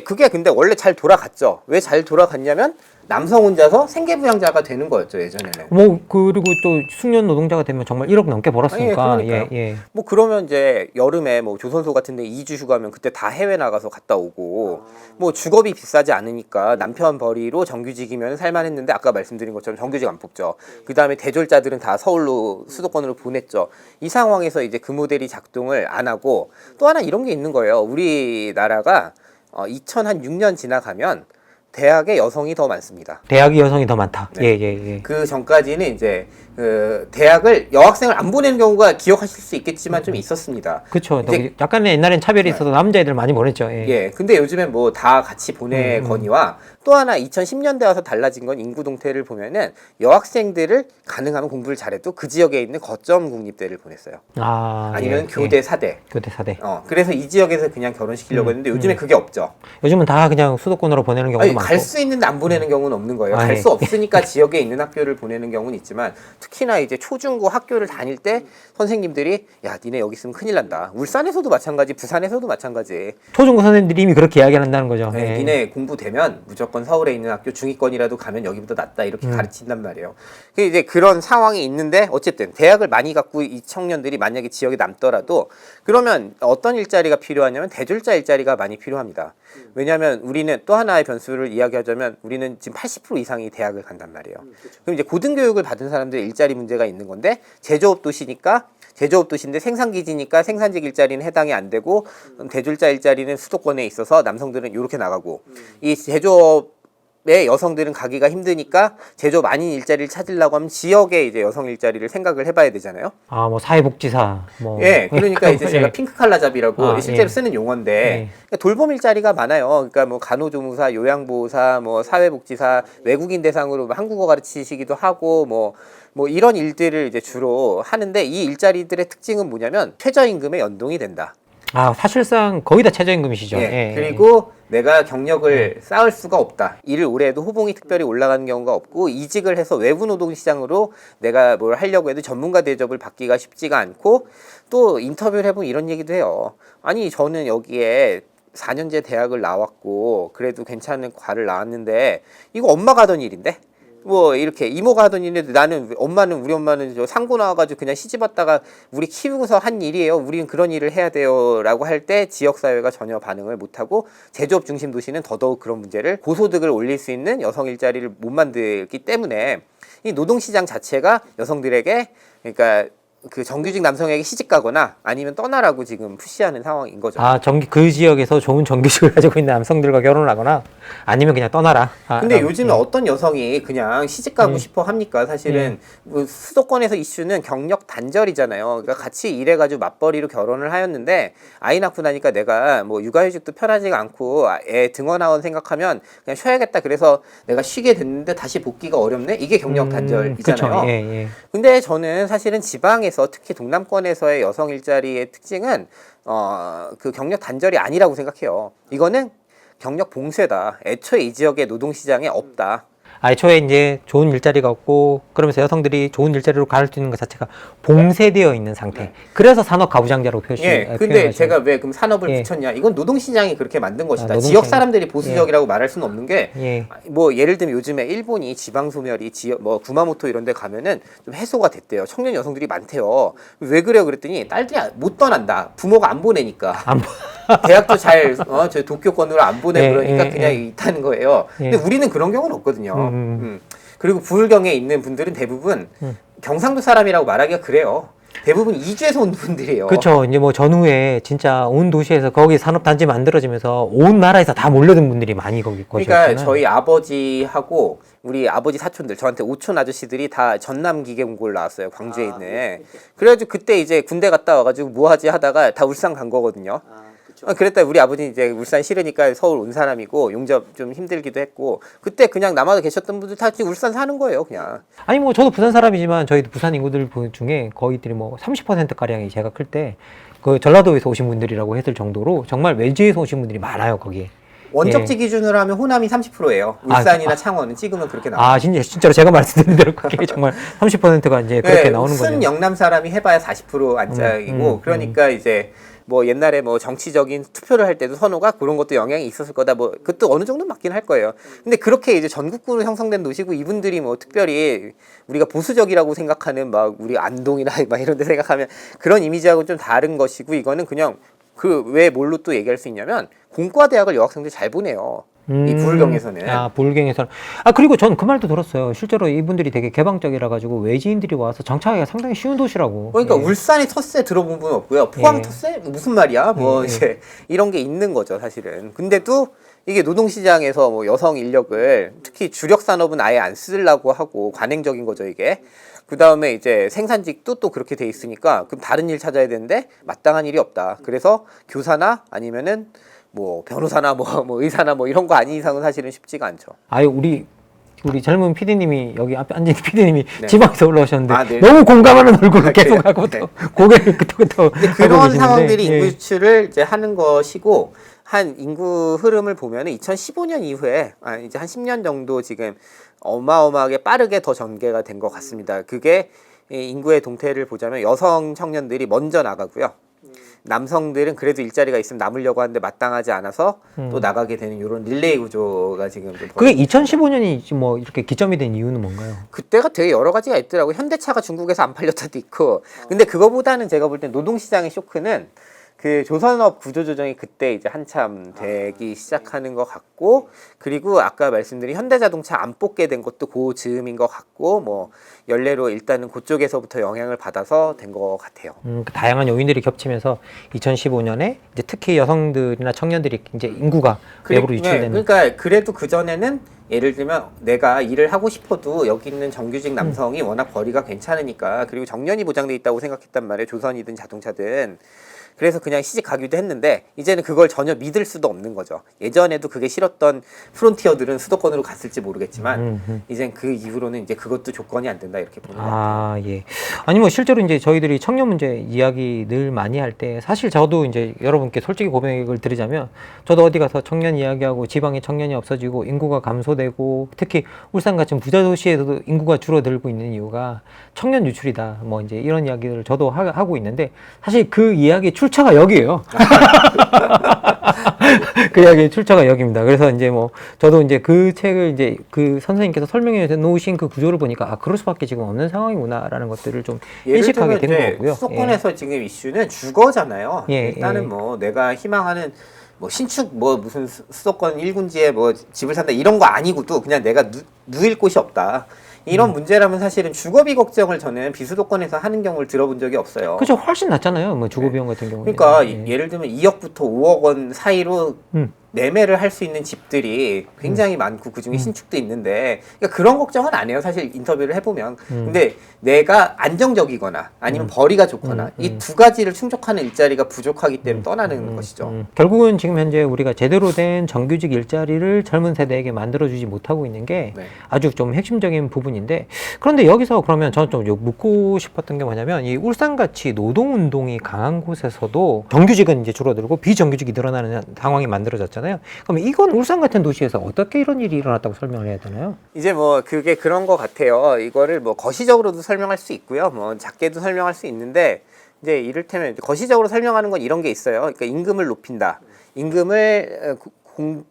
그게 근데 원래 잘 돌아갔죠. 왜 잘 돌아갔냐면 남성 혼자서 생계부양자가 되는 거였죠 예전에는. 뭐 그리고 또 숙련 노동자가 되면 정말 1억 넘게 벌었으니까. 예. 뭐 그러면 이제 여름에 뭐 조선소 같은데 2주 휴가면 그때 다 해외 나가서 갔다 오고 뭐 주거비 비싸지 않으니까 남편 벌이로 정규직이면 살만했는데 아까 말씀드린 것처럼 정규직 안 뽑죠. 그 다음에 대졸자들은 다 서울로 수도권으로 보냈죠. 이 상황에서 이제 그 모델이 작동을 안 하고 또 하나 이런 게 있는 거예요. 우리나라가 2006년 지나가면 대학에 여성이 더 많습니다. 대학이 여성이 더 많다. 네. 예. 그 전까지는 이제 그 대학을 여학생을 안 보내는 경우가 기억하실 수 있겠지만 좀 있었습니다. 그렇죠. 약간의 옛날엔 차별이 있어서 남자애들 많이 보냈죠. 예. 근데 요즘엔 뭐 다 같이 보내거니와 또 하나 2010년대 와서 달라진 건 인구 동태를 보면은 여학생들을 가능하면 공부를 잘해도 그 지역에 있는 거점 국립대를 보냈어요. 아니면 교대 사대. 교대 사대. 그래서 이 지역에서 그냥 결혼시키려고 했는데 요즘에 그게 없죠. 요즘은 다 그냥 수도권으로 보내는 경우도 많고. 갈 수 있는데 안 보내는 경우는 없는 거예요. 갈 수 없으니까 지역에 있는 학교를 보내는 경우는 있지만 특히나 이제 초중고 학교를 다닐 때 선생님들이 야 니네 여기 있으면 큰일 난다. 울산에서도 마찬가지, 부산에서도 마찬가지. 초중고 선생님들이 이미 그렇게 이야기한다는 거죠. 네, 니네 공부되면 무조건 서울에 있는 학교 중위권이라도 가면 여기보다 낫다 이렇게 가르친단 말이에요. 이제 그런 상황이 있는데 어쨌든 대학을 많이 갖고 이 청년들이 만약에 지역에 남더라도 그러면 어떤 일자리가 필요하냐면 대졸자 일자리가 많이 필요합니다. 왜냐하면 우리는 또 하나의 변수를 이야기하자면 우리는 지금 80% 이상이 대학을 간단 말이에요. 그럼 이제 고등교육을 받은 사람들의 일자리 문제가 있는 건데 제조업 도시니까 제조업 도시인데 생산기지니까 생산직 일자리는 해당이 안 되고 대졸자 일자리는 수도권에 있어서 남성들은 이렇게 나가고 이 제조업 여성들은 가기가 힘드니까 제조업 아닌 일자리를 찾으려고 하면 지역의 이제 여성 일자리를 생각을 해봐야 되잖아요. 아, 뭐 사회복지사 뭐 예, 그러니까 이제 제가 예. 핑크 칼라잡이라고 아, 실제로 예. 쓰는 용어인데 예. 그러니까 돌봄 일자리가 많아요. 그러니까 뭐 간호조무사, 요양보호사, 뭐 사회복지사, 외국인 대상으로 뭐 한국어 가르치시기도 하고 뭐 이런 일들을 이제 주로 하는데 이 일자리들의 특징은 뭐냐면 최저임금에 연동이 된다. 아, 사실상 거의 다 최저임금이시죠. 예, 예. 그리고 내가 경력을 쌓을 수가 없다. 일을 오래 해도 호봉이 특별히 올라가는 경우가 없고 이직을 해서 외부 노동 시장으로 내가 뭘 하려고 해도 전문가 대접을 받기가 쉽지가 않고 또 인터뷰를 해보면 이런 얘기도 해요. 아니 저는 여기에 4년제 대학을 나왔고 그래도 괜찮은 과를 나왔는데 이거 엄마가 하던 일인데 뭐 이렇게 이모가 하던 일인데 나는 우리 엄마는 저 상고 나와가지고 그냥 시집 왔다가 우리 키우고서 한 일이에요. 우리는 그런 일을 해야 돼요라고 할 때 지역사회가 전혀 반응을 못하고 제조업 중심 도시는 더더욱 그런 문제를 고소득을 올릴 수 있는 여성 일자리를 못 만들기 때문에 이 노동시장 자체가 여성들에게 그러니까 그 정규직 남성에게 시집 가거나 아니면 떠나라고 지금 푸시하는 상황인 거죠. 아, 그 지역에서 좋은 정규직을 가지고 있는 남성들과 결혼을 하거나 아니면 그냥 떠나라. 아, 근데 요즘에 어떤 여성이 그냥 시집 가고 싶어 합니까? 사실은 뭐 수도권에서 이슈는 경력 단절이잖아요. 그러니까 같이 일해가지고 맞벌이로 결혼을 하였는데 아이 낳고 나니까 내가 뭐 육아휴직도 편하지가 않고 애 등원하원 생각하면 그냥 쉬어야겠다. 그래서 내가 쉬게 됐는데 다시 복귀가 어렵네. 이게 경력 단절이잖아요. 그쵸. 예. 근데 저는 사실은 지방에서 특히 동남권에서의 여성 일자리의 특징은 그 경력 단절이 아니라고 생각해요. 이거는 경력 봉쇄다. 애초에 이 지역의 노동시장에 없다. 애초에 이제 좋은 일자리가 없고 그러면서 여성들이 좋은 일자리로 갈 수 있는 것 자체가 봉쇄되어 있는 상태. 그래서 산업 가부장자라고 근데 표현하죠. 제가 왜 그럼 산업을 예. 붙였냐? 이건 노동시장이 그렇게 만든 것이다. 노동시장. 지역 사람들이 보수적이라고 말할 수는 없는 게, 예. 뭐 예를 들면 요즘에 일본이 지방 소멸이 뭐 구마모토 이런 데 가면은 좀 해소가 됐대요. 청년 여성들이 많대요. 왜 그래요? 그랬더니 딸들이 못 떠난다. 부모가 안 보내니까. 대학도 저 도쿄권으로 안 보내고 그러니까 그냥 있다는 거예요. 근데 우리는 그런 경우는 없거든요. 그리고 부울경에 있는 분들은 대부분 경상도 사람이라고 말하기가 그래요. 대부분 이주해서 온 분들이에요. 그렇죠. 이제 뭐 전후에 진짜 온 도시에서 거기 산업단지 만들어지면서 온 나라에서 다 몰려든 분들이 많이 거기 그러니까 거셨잖아요. 저희 아버지하고 우리 아버지 사촌들, 저한테 오촌 아저씨들이 다 전남 기계공고를 나왔어요. 광주에 있는. 그래가지고 그때 이제 군대 갔다 와가지고 뭐 하지 하다가 다 울산 간 거거든요. 그랬다 우리 아버지 이제 울산 싫으니까 서울 온 사람이고 용접 좀 힘들기도 했고 그때 그냥 남아서 계셨던 분들 다 지금 울산 사는 거예요 그냥. 아니 뭐 저도 부산 사람이지만 저희도 부산 인구들 중에 거의들이 뭐 30% 가량이 제가 클 때 그 전라도에서 오신 분들이라고 했을 정도로 정말 외지에서 오신 분들이 많아요 거기에. 원적지 기준으로 하면 호남이 30%예요. 울산이나 창원은 찍으면 그렇게 나와요. 아 진짜로 제가 말씀드린 대로 그게 정말 30%가 이제 그렇게 나오는 거죠. 순 영남 사람이 해봐야 40% 안짝이고 그러니까 이제 뭐 옛날에 뭐 정치적인 투표를 할 때도 선호가 그런 것도 영향이 있었을 거다. 뭐 그것도 어느 정도 맞긴 할 거예요. 근데 그렇게 이제 전국구로 형성된 도시고 이분들이 뭐 특별히 우리가 보수적이라고 생각하는 막 우리 안동이나 막 이런 데 생각하면 그런 이미지하고 좀 다른 것이고 이거는 그냥 그 왜 뭘로 또 얘기할 수 있냐면 공과대학을 여학생들 잘 보내요. 이 부울경에서는. 부울경에서는. 그리고 전 그 말도 들었어요. 실제로 이분들이 되게 개방적이라 가지고 외지인들이 와서 정착하기가 상당히 쉬운 도시라고. 그러니까 울산의 텃세 들어본 분 없고요. 포항 텃세? 무슨 말이야? 뭐 이제 이런 게 있는 거죠, 사실은. 근데도 이게 노동시장에서 뭐 여성 인력을 특히 주력 산업은 아예 안 쓰려고 하고 관행적인 거죠, 이게. 그 다음에 이제 생산직도 또 그렇게 돼 있으니까 그럼 다른 일 찾아야 되는데 마땅한 일이 없다. 그래서 교사나 아니면은 뭐 변호사나 뭐 의사나 뭐 이런 거 아닌 이상은 사실은 쉽지가 않죠. 우리 젊은 PD님이 여기 앞에 앉은 PD님이 지방에서 올라오셨는데 네. 너무 공감하는 얼굴을 계속 하고 고개를 끄덕끄덕 그런 상황들이 인구 유출을 이제 하는 것이고 한 인구 흐름을 보면은 2015년 이후에 이제 한 10년 정도 지금 어마어마하게 빠르게 더 전개가 된 것 같습니다. 그게 인구의 동태를 보자면 여성 청년들이 먼저 나가고요. 남성들은 그래도 일자리가 있으면 남으려고 하는데 마땅하지 않아서 또 나가게 되는 이런 릴레이 구조가 지금 좀 그게 2015년이 뭐 이렇게 기점이 된 이유는 뭔가요? 그때가 되게 여러 가지가 있더라고요. 현대차가 중국에서 안 팔렸다도 있고 근데 그거보다는 제가 볼 때 노동시장의 쇼크는 그 조선업 구조조정이 그때 이제 한참 되기 시작하는 것 같고 그리고 아까 말씀드린 현대자동차 안 뽑게 된 것도 그 즈음인 것 같고 뭐 연례로 일단은 그쪽에서부터 영향을 받아서 된 것 같아요. 다양한 요인들이 겹치면서 2015년에 이제 특히 여성들이나 청년들이 이제 인구가 외부로 유출되는. 그러니까 그래도 그 전에는 예를 들면 내가 일을 하고 싶어도 여기 있는 정규직 남성이 워낙 벌이가 괜찮으니까, 그리고 정년이 보장돼 있다고 생각했단 말이에요. 조선이든 자동차든. 그래서 그냥 시집 가기도 했는데 이제는 그걸 전혀 믿을 수도 없는 거죠. 예전에도 그게 싫었던 프론티어들은 수도권으로 갔을지 모르겠지만 이젠 그 이후로는 이제 그것도 조건이 안 된다 이렇게 보는 거예요. 아, 예. 아니 뭐 실제로 이제 저희들이 청년 문제 이야기 늘 많이 할 때 사실 저도 이제 여러분께 솔직히 고백을 드리자면 저도 어디 가서 청년 이야기하고 지방에 청년이 없어지고 인구가 감소되고 특히 울산 같은 부자 도시에서도 인구가 줄어들고 있는 이유가 청년 유출이다. 뭐 이제 이런 이야기를 저도 하고 있는데 사실 그 이야기 출처가 여기예요. 그 이야기의 출처가 여기입니다. 그래서 이제 뭐 저도 이제 그 책을 이제 그 선생님께서 설명해 놓으신 그 구조를 보니까 아 그럴 수밖에 지금 없는 상황이구나라는 것들을 좀 인식하게 되는 거고요. 수도권에서 지금 이슈는 주거잖아요. 예, 일단은 뭐 내가 희망하는 뭐 신축 뭐 무슨 수도권 1군지에 뭐 집을 산다 이런 거 아니고도 그냥 내가 누일 곳이 없다. 이런 문제라면 사실은 주거비 걱정을 저는 비수도권에서 하는 경우를 들어본 적이 없어요. 그죠, 훨씬 낫잖아요. 뭐 주거 비용 같은 경우는. 그러니까 예를 들면 2억부터 5억 원 사이로 매매를 할 수 있는 집들이 굉장히 많고 그중에 신축도 있는데 그러니까 그런 걱정은 안 해요. 사실 인터뷰를 해보면. 근데 내가 안정적이거나 아니면 벌이가 좋거나 이 두 가지를 충족하는 일자리가 부족하기 때문에 떠나는 것이죠. 결국은 지금 현재 우리가 제대로 된 정규직 일자리를 젊은 세대에게 만들어주지 못하고 있는 게 네. 아주 좀 핵심적인 부분인데 그런데 여기서 그러면 저는 좀 묻고 싶었던 게 뭐냐면 이 울산같이 노동운동이 강한 곳에서도 정규직은 이제 줄어들고 비정규직이 늘어나는 상황이 만들어졌잖아요. 그럼 이건 울산 같은 도시에서 어떻게 이런 일이 일어났다고 설명을 해야 되나요? 이제 뭐 그게 그런 것 같아요. 이거를 뭐 거시적으로도 설명할 수 있고요. 뭐 작게도 설명할 수 있는데 이제 이를테면 거시적으로 설명하는 건 이런 게 있어요. 그러니까 임금을 높인다. 임금을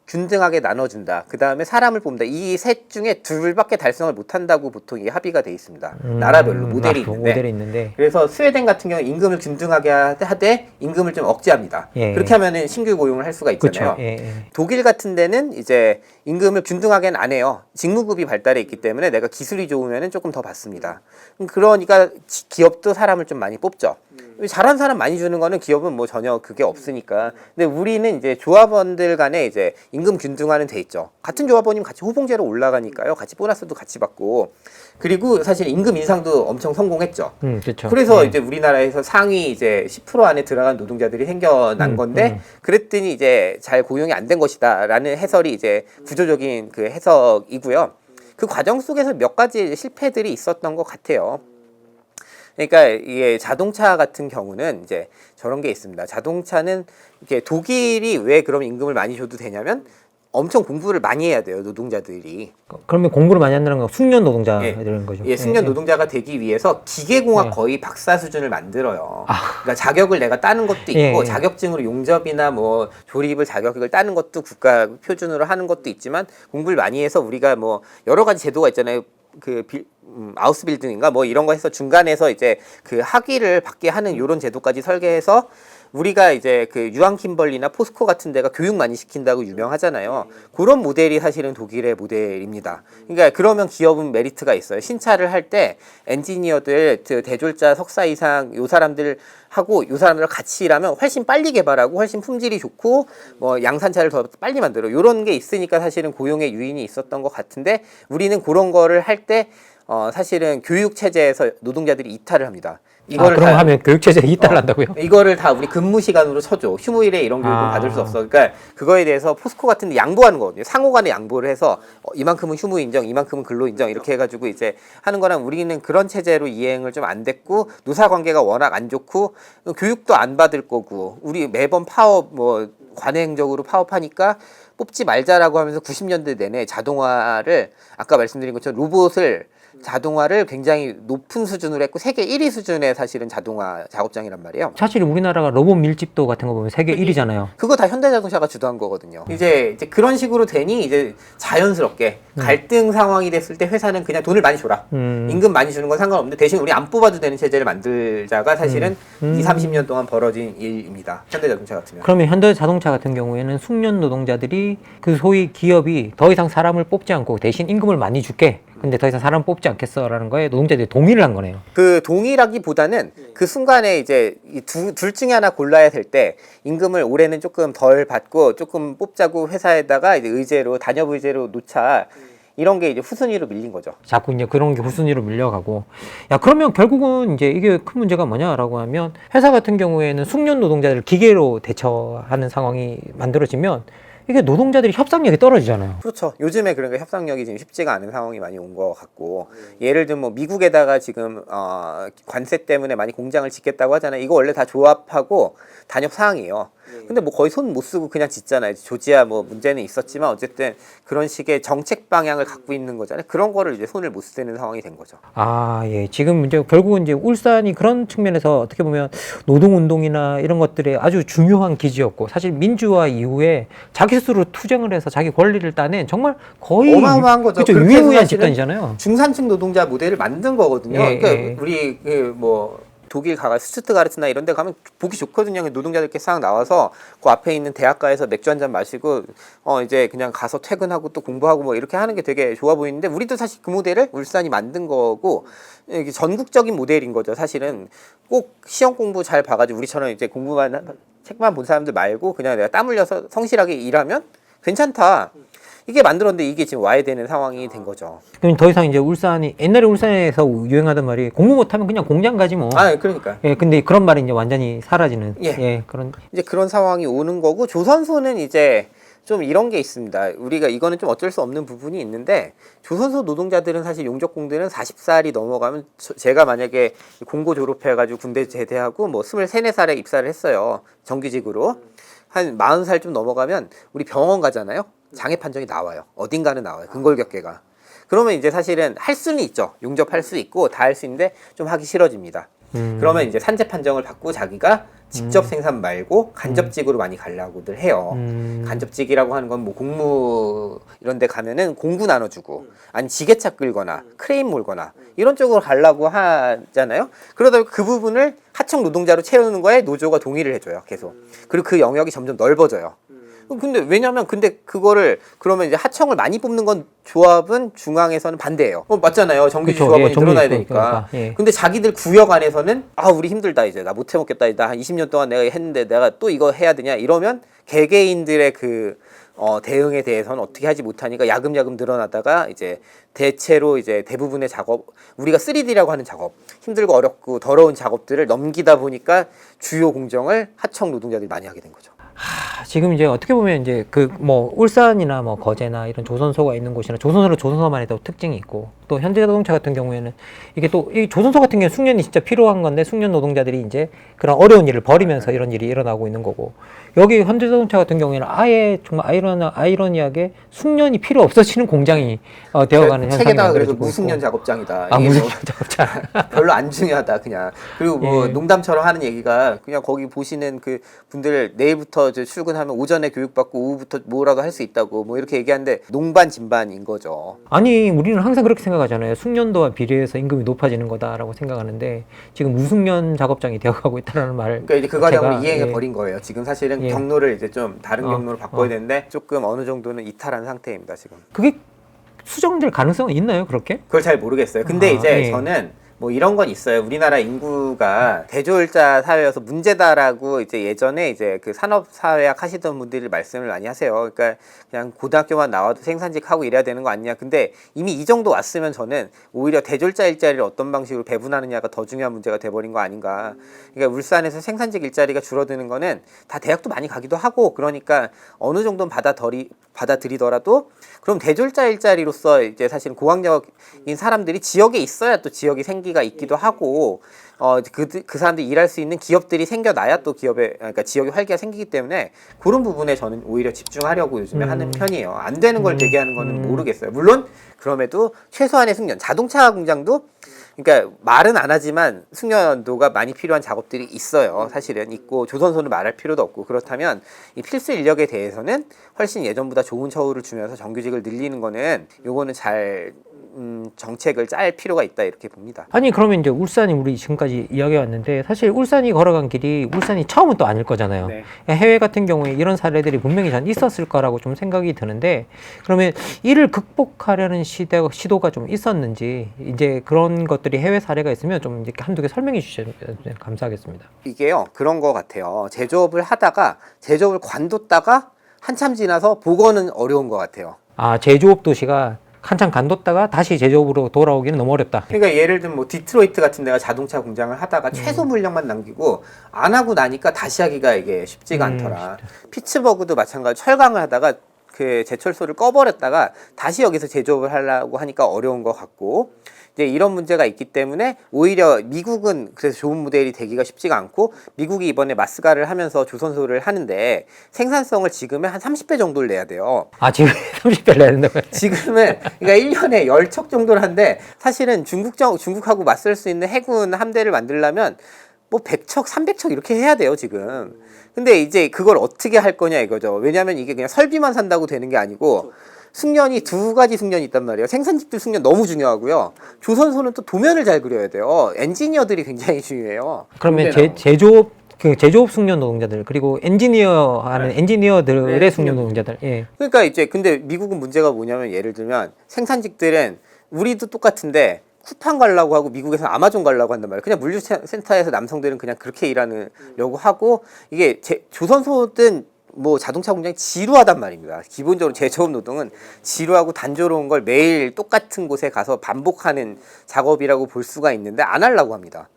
균등하게 나눠준다. 그 다음에 사람을 뽑는다. 이 셋 중에 둘밖에 달성을 못한다고 보통 이게 합의가 돼 있습니다. 나라별로 모델이 있는데. 그래서 스웨덴 같은 경우는 임금을 균등하게 하되 임금을 좀 억제합니다. 예, 그렇게 하면은 신규 고용을 할 수가 있잖아요. 그쵸, 예. 독일 같은 데는 이제 임금을 균등하게는 안 해요. 직무급이 발달해 있기 때문에 내가 기술이 좋으면은 조금 더 받습니다. 그러니까 기업도 사람을 좀 많이 뽑죠. 잘한 사람 많이 주는 거는 기업은 뭐 전혀 그게 없으니까. 근데 우리는 이제 조합원들 간에 이제 임금 균등화는 돼 있죠. 같은 조합원이면 같이 호봉제로 올라가니까요. 같이 보너스도 같이 받고. 그리고 사실 임금 인상도 엄청 성공했죠. 그렇죠. 그래서 이제 우리나라에서 상위 이제 10% 안에 들어간 노동자들이 생겨난 건데 그랬더니 이제 잘 고용이 안 된 것이다라는 해설이 이제 구조적인 그 해석이고요. 그 과정 속에서 몇 가지 실패들이 있었던 것 같아요. 그러니까 이게 자동차 같은 경우는 이제 저런 게 있습니다. 자동차는 이게 독일이 왜 그럼 임금을 많이 줘도 되냐면 엄청 공부를 많이 해야 돼요, 노동자들이. 그러면 공부를 많이 한다는 건 숙련 노동자들인 거죠. 예, 숙련 노동자가 되기 위해서 기계공학 거의 박사 수준을 만들어요. 그러니까 자격을 내가 따는 것도 있고 자격증으로 용접이나 뭐 조립을 자격을 따는 것도 국가 표준으로 하는 것도 있지만 공부를 많이 해서 우리가 뭐 여러 가지 제도가 있잖아요. 그 아우스 빌딩인가 뭐 이런 거 해서 중간에서 이제 그 학위를 받게 하는 요런 제도까지 설계해서 우리가 이제 그 유한 킴벌리나 포스코 같은 데가 교육 많이 시킨다고 유명하잖아요. 그런 모델이 사실은 독일의 모델입니다. 그러니까 그러면 기업은 메리트가 있어요. 신차를 할 때 엔지니어들, 대졸자 석사 이상 요 사람들 하고 요 사람들 같이 일하면 훨씬 빨리 개발하고 훨씬 품질이 좋고 뭐 양산차를 더 빨리 만들어. 요런 게 있으니까 사실은 고용의 유인이 있었던 것 같은데 우리는 그런 거를 할 때 사실은 교육 체제에서 노동자들이 이탈을 합니다. 이거를 그럼 하면 교육 체제에 이탈한다고요? 이거를 다 우리 근무 시간으로 쳐줘. 휴무일에 이런 교육은 받을 수 없어. 그러니까 그거에 대해서 포스코 같은 데 양보하는 거거든요. 상호간에 양보를 해서 이만큼은 휴무 인정, 이만큼은 근로 인정 이렇게 해가지고 이제 하는 거랑 우리는 그런 체제로 이행을 좀 안 됐고 노사 관계가 워낙 안 좋고 교육도 안 받을 거고 우리 매번 파업 뭐 관행적으로 파업하니까 뽑지 말자라고 하면서 90년대 내내 자동화를 아까 말씀드린 것처럼 로봇을 자동화를 굉장히 높은 수준으로 했고 세계 1위 수준의 사실은 자동화 작업장이란 말이에요. 사실 우리나라가 로봇 밀집도 같은 거 보면 세계 1위잖아요. 그거 다 현대자동차가 주도한 거거든요. 이제 그런 식으로 되니 이제 자연스럽게 갈등 상황이 됐을 때 회사는 그냥 돈을 많이 줘라. 임금 많이 주는 건 상관없는데 대신 우리 안 뽑아도 되는 체제를 만들자가 사실은 20, 30년 동안 벌어진 일입니다. 현대자동차 같으면. 그러면 현대자동차 같은 경우에는 숙련 노동자들이 그 소위 기업이 더 이상 사람을 뽑지 않고 대신 임금을 많이 줄게. 근데 더 이상 사람 뽑지 않겠어라는 거에 노동자들이 동의를 한 거네요. 그 동의라기보다는 그 순간에 이제 둘 중에 하나 골라야 될 때 임금을 올해는 조금 덜 받고 조금 뽑자고 회사에다가 이제 의제로 단협 의제로 놓자 이런 게 이제 후순위로 밀린 거죠. 자꾸 이제 그런 게 후순위로 밀려가고. 야, 그러면 결국은 이제 이게 큰 문제가 뭐냐라고 하면 회사 같은 경우에는 숙련 노동자들을 기계로 대처하는 상황이 만들어지면 이게 노동자들이 협상력이 떨어지잖아요. 그렇죠. 요즘에 그러니까 협상력이 지금 쉽지가 않은 상황이 많이 온 것 같고 예를 들면 뭐 미국에다가 지금 관세 때문에 많이 공장을 짓겠다고 하잖아요. 이거 원래 다 조합하고 단협 사항이에요. 근데 뭐 거의 손 못 쓰고 그냥 짓잖아요. 조지아 뭐 문제는 있었지만 어쨌든 그런 식의 정책 방향을 갖고 있는 거잖아요. 그런 거를 이제 손을 못 쓰는 상황이 된 거죠. 아, 예. 지금 문제 결국은 이제 울산이 그런 측면에서 어떻게 보면 노동운동이나 이런 것들의 아주 중요한 기지였고 사실 민주화 이후에 자기 스스로 투쟁을 해서 자기 권리를 따낸 정말 거의 어마어마한 거죠. 그렇죠. 그렇게 해서 유일무이한 사실은 집단이잖아요. 중산층 노동자 모델을 만든 거거든요. 예, 그러니까 예. 우리 뭐 독일 가가 스투트가르트나 이런 데 가면 보기 좋거든요. 노동자들께 싹 나와서 그 앞에 있는 대학가에서 맥주 한 잔 마시고 이제 그냥 가서 퇴근하고 또 공부하고 뭐 이렇게 하는 게 되게 좋아 보이는데 우리도 사실 그 모델을 울산이 만든 거고 이게 전국적인 모델인 거죠. 사실은 꼭 시험 공부 잘 봐가지고 우리처럼 이제 책만 본 사람들 말고 그냥 내가 땀 흘려서 성실하게 일하면 괜찮다. 이게 만들었는데 이게 지금 와야 되는 상황이 된 거죠. 그럼 더 이상 이제 울산이 옛날에 울산에서 유행하던 말이 공부 못하면 그냥 공장 가지 뭐. 그러니까. 예, 근데 그런 말이 이제 완전히 사라지는. 예. 그런. 이제 그런 상황이 오는 거고 조선소는 이제 좀 이런 게 있습니다. 우리가 이거는 좀 어쩔 수 없는 부분이 있는데 조선소 노동자들은 사실 용접공들은 40살이 넘어가면 제가 만약에 공고 졸업해가지고 군대 제대하고 뭐 23, 4살에 입사를 했어요. 정규직으로. 한 40살 좀 넘어가면 우리 병원 가잖아요. 장애 판정이 나와요. 어딘가는 나와요. 근골격계가. 그러면 이제 사실은 할 수는 있죠. 용접할 수 있고 다 할 수 있는데 좀 하기 싫어집니다. 그러면 이제 산재 판정을 받고 자기가 직접 생산 말고 간접직으로 많이 가려고들 해요. 간접직이라고 하는 건 뭐 공무 이런 데 가면은 공구 나눠주고 아니 지게차 끌거나 크레인 몰거나 이런 쪽으로 가려고 하잖아요. 그러다 그 부분을 하청 노동자로 채우는 거에 노조가 동의를 해줘요. 계속. 그리고 그 영역이 점점 넓어져요. 근데 왜냐면 근데 그거를 그러면 이제 하청을 많이 뽑는 건 조합은 중앙에서는 반대예요. 맞잖아요. 정규직 그쵸, 조합원이 예, 정규직 늘어나야 되니까. 그러니까, 예. 근데 자기들 구역 안에서는 우리 힘들다 이제 나 못 해먹겠다. 나 한 20년 동안 내가 했는데 내가 또 이거 해야 되냐 이러면 개개인들의 그 대응에 대해서는 어떻게 하지 못하니까 야금야금 늘어나다가 이제 대체로 이제 대부분의 작업 우리가 3D라고 하는 작업 힘들고 어렵고 더러운 작업들을 넘기다 보니까 주요 공정을 하청 노동자들이 많이 하게 된 거죠. 지금 이제 어떻게 보면 이제 그 뭐 울산이나 뭐 거제나 이런 조선소가 있는 곳이나 조선소는 조선소만의 또 특징이 있고 또 현대자동차 같은 경우에는 이게 또 이 조선소 같은 경우는 숙련이 진짜 필요한 건데 숙련 노동자들이 이제 그런 어려운 일을 벌이면서 이런 일이 일어나고 있는 거고 여기 현대자동차 같은 경우에는 아예 정말 아이러니하게 숙련이 필요 없어지는 공장이 되어가는 현상이 책에다가 그래서 만들어지고 무숙련 있고. 작업장이다. 아, 이게 무슨 뭐 작업장. 별로 안 중요하다 그냥. 그리고 뭐 예. 농담처럼 하는 얘기가 그냥 거기 보시는 그 분들 내일부터 이제 출근하면 오전에 교육받고 오후부터 뭐라도 할 수 있다고 뭐 이렇게 얘기하는데 농반 진반인 거죠. 아니 우리는 항상 그렇게 생각하잖아요. 숙련도와 비례해서 임금이 높아지는 거다라고 생각하는데 지금 무숙련 작업장이 되어가고 있다는 말. 그러니까 이제 그 과정을 자체가, 이행해 예. 버린 거예요. 지금 사실은 예. 경로를 이제 좀 다른 경로로 바꿔야 되는데 조금 어느 정도는 이탈한 상태입니다 지금. 그게 수정될 가능성은 있나요? 그렇게? 그걸 잘 모르겠어요. 근데 이제 예. 저는 뭐 이런 건 있어요. 우리나라 인구가 대졸자 사회여서 문제다라고 이제 예전에 이제 그 산업사회학 하시던 분들이 말씀을 많이 하세요. 그러니까 그냥 고등학교만 나와도 생산직 하고 이래야 되는 거 아니냐. 근데 이미 이 정도 왔으면 저는 오히려 대졸자 일자리를 어떤 방식으로 배분하느냐가 더 중요한 문제가 돼버린 거 아닌가. 그러니까 울산에서 생산직 일자리가 줄어드는 거는 다 대학도 많이 가기도 하고 그러니까 어느 정도는 받아들이더라도 그럼 대졸자 일자리로서 이제 사실 고학력인 사람들이 지역에 있어야 또 지역이 생기가 있기도 하고 그 사람들이 일할 수 있는 기업들이 생겨나야 또 그러니까 지역에 활기가 생기기 때문에 그런 부분에 저는 오히려 집중하려고 요즘에 하는 편이에요. 안 되는 걸 되게 하는 거는 모르겠어요. 물론 그럼에도 최소한의 숙련, 자동차 공장도 그러니까 말은 안 하지만 숙련도가 많이 필요한 작업들이 있어요. 사실은 있고 조선소는 말할 필요도 없고 그렇다면 이 필수 인력에 대해서는 훨씬 예전보다 좋은 처우를 주면서 정규직을 늘리는 거는 요거는 잘 정책을 짤 필요가 있다 이렇게 봅니다. 아니 그러면 이제 울산이 우리 지금까지 이야기해 왔는데 사실 울산이 걸어간 길이 울산이 처음은 또 아닐 거잖아요. 네. 해외 같은 경우에 이런 사례들이 분명히 전 있었을 거라고 좀 생각이 드는데 그러면 이를 극복하려는 시도가 좀 있었는지 이제 그런 것들이 해외 사례가 있으면 좀 이렇게 한두 개 설명해 주시면 감사하겠습니다. 이게요 그런 거 같아요. 제조업을 하다가 제조업을 관뒀다가 한참 지나서 복원은 어려운 것 같아요. 아 제조업 도시가 한참 간뒀다가 다시 제조업으로 돌아오기는 너무 어렵다. 그러니까 예를 들면 뭐 디트로이트 같은 데가 자동차 공장을 하다가 최소 물량만 남기고 안 하고 나니까 다시 하기가 이게 쉽지가 않더라. 피츠버그도 마찬가지. 철강을 하다가 그 제철소를 꺼버렸다가 다시 여기서 제조업을 하려고 하니까 어려운 것 같고 이제 이런 문제가 있기 때문에 오히려 미국은 그래서 좋은 모델이 되기가 쉽지가 않고 미국이 이번에 마스가를 하면서 조선소를 하는데 생산성을 지금의 한 30배 정도를 내야 돼요. 아 지금 30배를 내야 된다고요? 지금은 그러니까 1년에 10척 정도를 하는데 사실은 중국하고 맞설 수 있는 해군 함대를 만들려면 뭐 100척, 300척 이렇게 해야 돼요, 지금. 근데 이제 그걸 어떻게 할 거냐 이거죠. 왜냐면 이게 그냥 설비만 산다고 되는 게 아니고 숙련이 두 가지 숙련이 있단 말이에요. 생산직들 숙련 너무 중요하고요. 조선소는 또 도면을 잘 그려야 돼요. 엔지니어들이 굉장히 중요해요. 그러면 근데 제조업 그 제조업 숙련 노동자들 그리고 엔지니어 하는 엔지니어들의 네, 숙련 노동자들. 예. 그러니까 이제 근데 미국은 문제가 뭐냐면 예를 들면 생산직들은 우리도 똑같은데 쿠팡 가려고 하고 미국에서 아마존 가려고 한단 말이에요. 그냥 물류센터에서 남성들은 그냥 그렇게 일하려고 하고 이게 조선소든 뭐 자동차 공장이 지루하단 말입니다. 기본적으로 제조업 노동은 지루하고 단조로운 걸 매일 똑같은 곳에 가서 반복하는 작업이라고 볼 수가 있는데 안 하려고 합니다.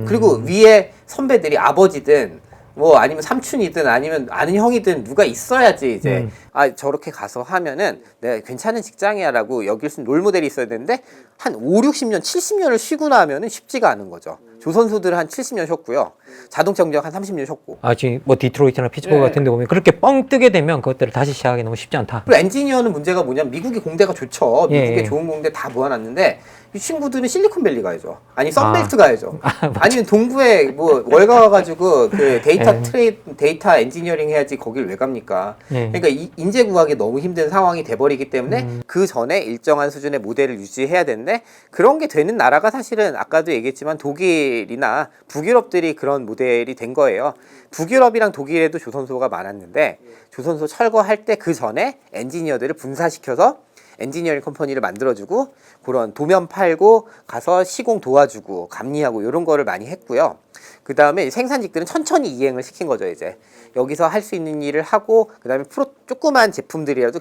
그리고 위에 선배들이 아버지든 뭐 아니면 삼촌이든 아니면 아는 형이든 누가 있어야지 이제 아 저렇게 가서 하면은 내가 괜찮은 직장이야라고 여길 수 있는 롤모델이 있어야 되는데 한 5, 60년, 70년을 쉬고 나면은 쉽지가 않은 거죠. 조선소들은 한 70년 쉬었고요. 자동차 공장 한 30년 쉬었고. 아 지금 뭐 디트로이트나 피츠버그 같은 데 보면 그렇게 뻥 뜨게 되면 그것들을 다시 시작하기 너무 쉽지 않다. 그리고 엔지니어는 문제가 뭐냐면 미국이 공대가 좋죠. 미국에 예. 좋은 공대 다 모아놨는데 이 친구들은 실리콘밸리 가야죠. 아니 썬벨트 가야죠. 아니면 동부에 뭐 월가 와가지고 그 데이터 엔지니어링 해야지 거길 왜 갑니까? 예. 그러니까 인재 구하기 너무 힘든 상황이 돼버리기 때문에 그 전에 일정한 수준의 모델을 유지해야 되는데 그런 게 되는 나라가 사실은 아까도 얘기했지만 독일이나 북유럽들이 그런 모델이 된 거예요. 북유럽이랑 독일에도 조선소가 많았는데 조선소 철거할 때 그 전에 엔지니어들을 분사시켜서 엔지니어링 컴퍼니를 만들어주고 그런 도면 팔고 가서 시공 도와주고 감리하고 이런 거를 많이 했고요. 그 다음에 생산직들은 천천히 이행을 시킨 거죠. 이제 여기서 할 수 있는 일을 하고 그 다음에 조그만 제품들이라도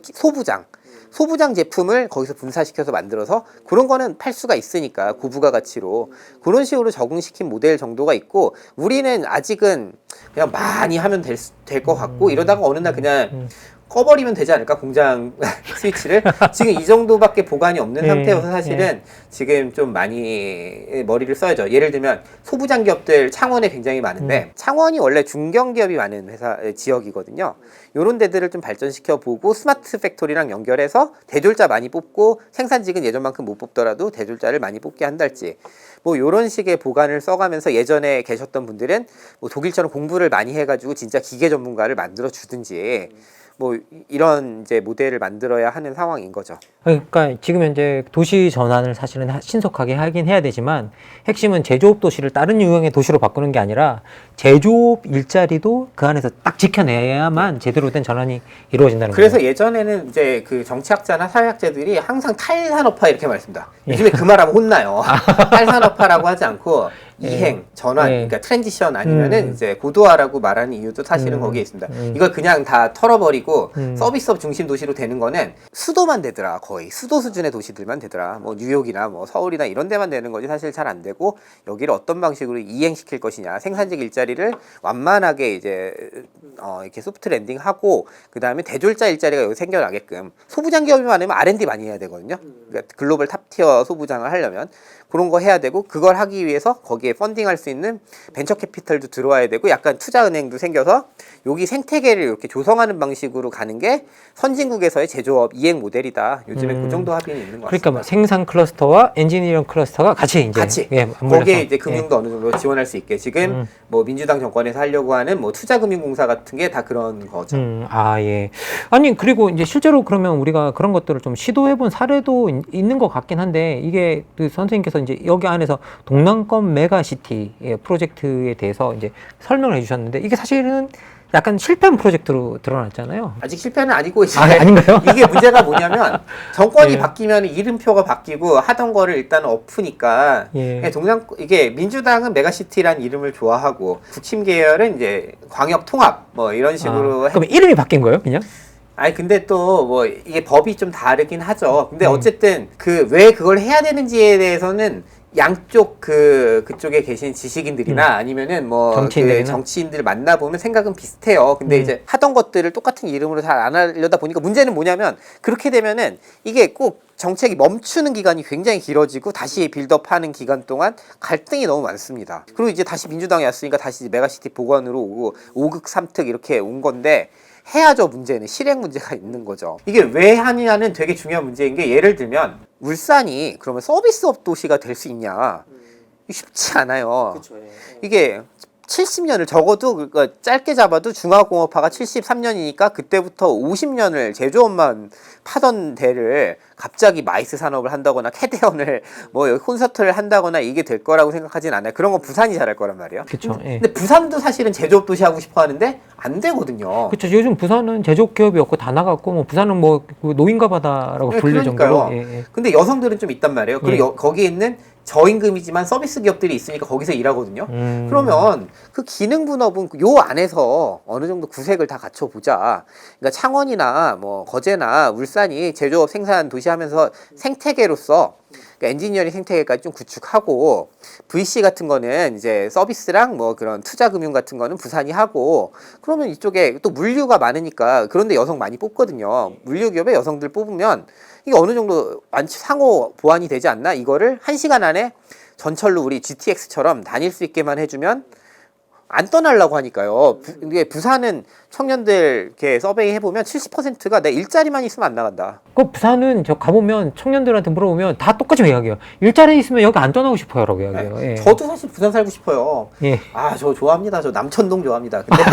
소부장 제품을 거기서 분사시켜서 만들어서 그런 거는 팔 수가 있으니까 고부가 가치로 그런 식으로 적응시킨 모델 정도가 있고 우리는 아직은 그냥 많이 하면 될 것 같고 이러다가 어느 날 그냥 꺼버리면 되지 않을까 공장 스위치를 지금 이 정도밖에 보관이 없는 상태여서 사실은 지금 좀 많이 머리를 써야죠. 예를 들면 소부장 기업들 창원에 굉장히 많은데 창원이 원래 중견기업이 많은 회사 지역이거든요. 이런 데들을 좀 발전시켜 보고 스마트 팩토리랑 연결해서 대졸자 많이 뽑고 생산직은 예전만큼 못 뽑더라도 대졸자를 많이 뽑게 한달지 뭐 이런 식의 보관을 써가면서 예전에 계셨던 분들은 뭐 독일처럼 공부를 많이 해가지고 진짜 기계 전문가를 만들어 주든지 뭐 이런 이제 모델을 만들어야 하는 상황인 거죠. 그러니까 지금 현재 도시 전환을 사실은 신속하게 하긴 해야 되지만 핵심은 제조업 도시를 다른 유형의 도시로 바꾸는 게 아니라 제조업 일자리도 그 안에서 딱 지켜내야만 제대로 된 전환이 이루어진다는 거예요. 그래서 예전에는 이제 그 정치학자나 사회학자들이 항상 탈산업화 이렇게 말씀니다. 요즘에 그 말하면 혼나요. 탈산업화라고 하지 않고 이행, 전환, 그러니까 트랜지션 아니면은 이제 고도화라고 말하는 이유도 사실은 거기에 있습니다. 이걸 그냥 다 털어버리고 서비스업 중심 도시로 되는 거는 수도만 되더라. 거의 수도 수준의 도시들만 되더라. 뭐 뉴욕이나 뭐 서울이나 이런 데만 되는 거지 사실 잘 안 되고 여기를 어떤 방식으로 이행시킬 것이냐. 생산직 일자리를 완만하게 이제 이렇게 소프트 랜딩하고 그 다음에 대졸자 일자리가 여기 생겨나게끔 소부장 기업이 많으면 R&D 많이 해야 되거든요. 그러니까 글로벌 탑티어 소부장을 하려면 그런 거 해야 되고 그걸 하기 위해서 거기에 이게 펀딩할 수 있는 벤처 캐피털도 들어와야 되고 약간 투자은행도 생겨서 여기 생태계를 이렇게 조성하는 방식으로 가는 게 선진국에서의 제조업 이행 모델이다. 요즘에 그 정도 합의는 있는 것 같습니다. 그러니까 뭐 생산 클러스터와 엔지니어링 클러스터가 같이 이제 같이 맞물려서. 거기에 이제 금융도 어느 정도 지원할 수 있게 지금 뭐 민주당 정권에서 하려고 하는 뭐 투자금융공사 같은 게 다 그런 거죠. 예. 아니 그리고 이제 실제로 그러면 우리가 그런 것들을 좀 시도해본 사례도 있는 것 같긴 한데 이게 그 선생님께서 이제 여기 안에서 동남권 메가시티 프로젝트에 대해서 이제 설명을 해주셨는데 이게 사실은 약간 실패한 프로젝트로 드러났잖아요. 아직 실패는 아니고 이제 아닌가요? 이게 문제가 뭐냐면 정권이 예. 바뀌면 이름표가 바뀌고 하던 거를 일단 엎으니까 예. 이게 민주당은 메가시티란 이름을 좋아하고 국힘 계열은 이제 광역 통합 뭐 이런 식으로 그럼 이름이 바뀐 거예요, 그냥? 아니 근데 또 뭐 이게 법이 좀 다르긴 하죠. 근데 어쨌든 그 왜 그걸 해야 되는지에 대해서는 양쪽 그쪽에 계신 지식인들이나 아니면은 뭐 정치인들이나? 그 정치인들 만나보면 생각은 비슷해요. 근데 이제 하던 것들을 똑같은 이름으로 잘 안 하려다 보니까 문제는 뭐냐면 그렇게 되면은 이게 꼭 정책이 멈추는 기간이 굉장히 길어지고 다시 빌드업하는 기간 동안 갈등이 너무 많습니다. 그리고 이제 다시 민주당이 왔으니까 다시 메가시티 복원으로 오고 5극 3특 이렇게 온 건데 해야죠. 문제는 실행 문제가 있는 거죠. 이게 왜 하느냐는 되게 중요한 문제인 게 예를 들면 울산이 그러면 서비스업 도시가 될 수 있냐 쉽지 않아요. 이게 70년을 적어도 그러니까 짧게 잡아도 중화공업화가 73년이니까 그때부터 50년을 제조업만 파던 데를 갑자기 마이스 산업을 한다거나 캐대언을 뭐 콘서트를 한다거나 이게 될 거라고 생각하진 않아요. 그런 건 부산이 잘할 거란 말이에요. 그렇죠. 근데 부산도 사실은 제조업 도시 하고 싶어 하는데 안 되거든요. 그렇죠. 요즘 부산은 제조업 기업이 없고 다 나갔고 뭐 부산은 뭐 노인가 바다라고 네, 불릴 정도로. 그러니까요. 근데 여성들은 좀 있단 말이에요. 그리고 거기에 있는 저임금이지만 서비스 기업들이 있으니까 거기서 일하거든요. 그러면 그 기능 분업은 요 안에서 어느 정도 구색을 다 갖춰보자. 그러니까 창원이나 뭐 거제나 울산이 제조업 생산 도시 하면서 생태계로서 그러니까 엔지니어링 생태계까지 좀 구축하고 VC 같은 거는 이제 서비스랑 뭐 그런 투자 금융 같은 거는 부산이 하고 그러면 이쪽에 또 물류가 많으니까 그런데 여성 많이 뽑거든요. 물류 기업에 여성들 뽑으면 이게 어느 정도 상호 보완이 되지 않나? 이거를 1시간 안에 전철로 우리 GTX처럼 다닐 수 있게만 해주면 안 떠나려고 하니까요. 이게 부산은 청년들 이렇게 서베이 해보면 70%가 내 일자리만 있으면 안 나간다. 그 부산은 저 가보면 청년들한테 물어보면 다 똑같이 이야기해요. 일자리 있으면 여기 안 떠나고 싶어요라고 이야기해요. 네. 예. 저도 사실 부산 살고 싶어요. 예. 저 좋아합니다. 저 남천동 좋아합니다. 근데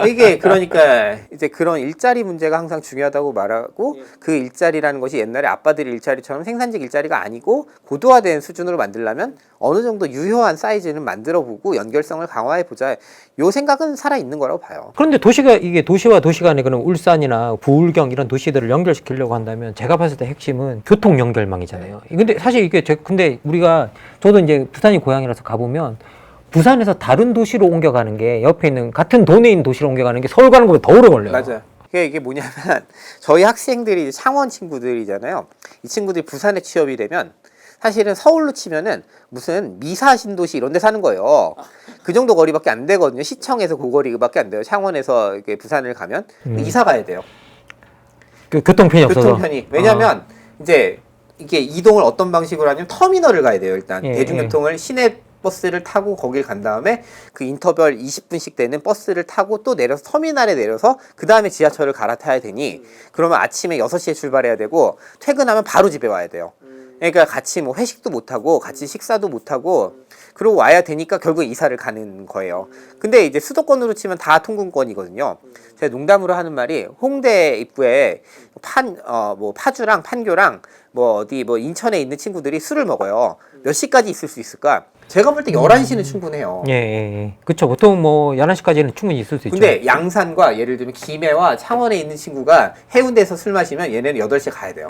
이게 그러니까 이제 그런 일자리 문제가 항상 중요하다고 말하고 그 일자리라는 것이 옛날에 아빠들 일자리처럼 생산직 일자리가 아니고 고도화된 수준으로 만들려면 어느 정도 유효한 사이즈는 만들어보고 연결성을 강화해보자. 요 생각은 살아있는 거라고 봐요. 그런데 이게 도시와 도시 간에 그럼 울산이나 부울경 이런 도시들을 연결시키려고 한다면 제가 봤을 때 핵심은 교통 연결망이잖아요. 근데 사실 이게 근데 저도 이제 부산이 고향이라서 가보면 부산에서 다른 도시로 옮겨가는 게 옆에 있는 같은 도내에 있는 도시로 옮겨가는 게 서울 가는 것보다 더 오래 걸려요. 맞아요. 이게 뭐냐면 저희 학생들이 창원 친구들이잖아요. 이 친구들이 부산에 취업이 되면 사실은 서울로 치면은 무슨 미사 신도시 이런 데 사는 거예요. 그 정도 거리밖에 안 되거든요. 시청에서 그 거리밖에 안 돼요. 창원에서 이렇게 부산을 가면 이사 가야 돼요. 그 교통편이 없어서. 교통편이. 왜냐면 이제 이게 이동을 어떤 방식으로 하냐면 터미널을 가야 돼요. 일단 대중교통을 시내 버스를 타고 거길 간 다음에 그 인터벌 20분씩 되는 버스를 타고 또 내려서 터미널에 내려서 그 다음에 지하철을 갈아타야 되니 그러면 아침에 6시에 출발해야 되고 퇴근하면 바로 집에 와야 돼요. 그러니까 같이 뭐 회식도 못하고 같이 식사도 못하고 그러고 와야 되니까 결국 이사를 가는 거예요. 근데 이제 수도권으로 치면 다 통근권이거든요. 제가 농담으로 하는 말이 홍대 입구에 파주랑 판교랑 뭐 인천에 있는 친구들이 술을 먹어요. 몇 시까지 있을 수 있을까? 제가 볼 때 11시는 충분해요. 예. 그쵸. 보통 뭐 11시까지는 충분히 있을 수 있죠. 근데 양산과 예를 들면 김해와 창원에 있는 친구가 해운대에서 술 마시면 얘네는 8시에 가야 돼요.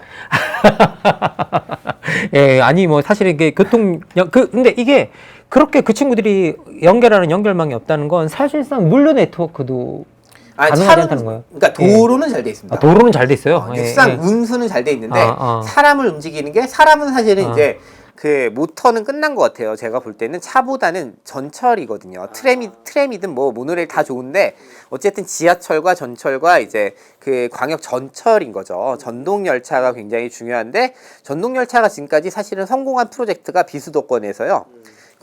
예, 아니 뭐 사실 이게 근데 이게 그렇게 그 친구들이 연결하는 연결망이 없다는 건 사실상 물류 네트워크도 가능하지 않다는 거예요. 그러니까 도로는 잘 돼 있습니다. 도로는 잘 돼 있어요. 육상 운수는 잘 돼 있는데 사람을 움직이는 게 사람은 사실은 이제 그 모터는 끝난 것 같아요. 제가 볼 때는 차보다는 전철이거든요. 트램이든 뭐 모노레일 다 좋은데 어쨌든 지하철과 전철과 이제 그 광역 전철인 거죠. 전동 열차가 굉장히 중요한데 전동 열차가 지금까지 사실은 성공한 프로젝트가 비수도권에서요.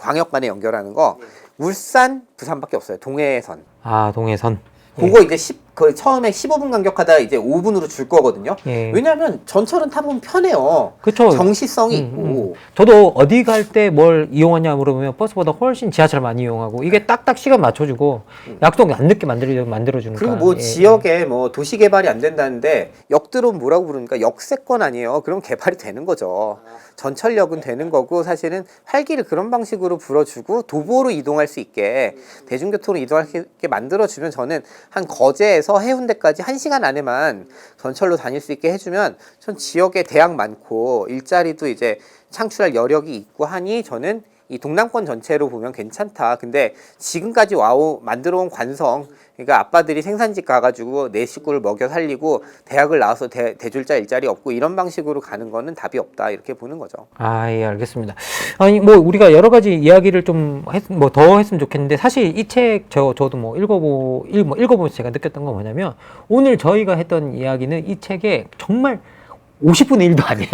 광역 간에 연결하는 거 울산, 부산밖에 없어요. 동해선. 아, 동해선. 그거 이제 그 처음에 15분 간격하다가 이제 5분으로 줄 거거든요. 예. 왜냐하면 전철은 타보면 편해요. 그쵸. 정시성이 있고. 저도 어디 갈 때 뭘 이용하냐 물어보면 버스보다 훨씬 지하철 많이 이용하고 이게 딱딱 시간 맞춰주고 약속 안 늦게 만들어주니까. 그리고 뭐 예. 지역에 뭐 도시 개발이 안 된다는데 역들은 뭐라고 부르니까 역세권 아니에요. 그럼 개발이 되는 거죠. 전철역은 되는 거고 사실은 활기를 그런 방식으로 불어주고 도보로 이동할 수 있게 대중교통으로 이동할 수 있게 만들어주면 저는 한 거제에서 해운대까지 1시간 안에만 전철로 다닐 수 있게 해주면 전 지역에 대학 많고 일자리도 이제 창출할 여력이 있고 하니 저는 이 동남권 전체로 보면 괜찮다. 근데 지금까지 만들어온 관성, 그러니까 아빠들이 생산직 가가지고 내 식구를 먹여 살리고 대학을 나와서 대졸자 일자리 없고 이런 방식으로 가는 거는 답이 없다. 이렇게 보는 거죠. 아, 예, 알겠습니다. 아니, 뭐, 우리가 여러 가지 이야기를 좀 더 했으면 좋겠는데, 사실 이 책, 저도 뭐, 읽어보면서 제가 느꼈던 건 뭐냐면, 오늘 저희가 했던 이야기는 이 책에 정말 50분의 1도 아니에요.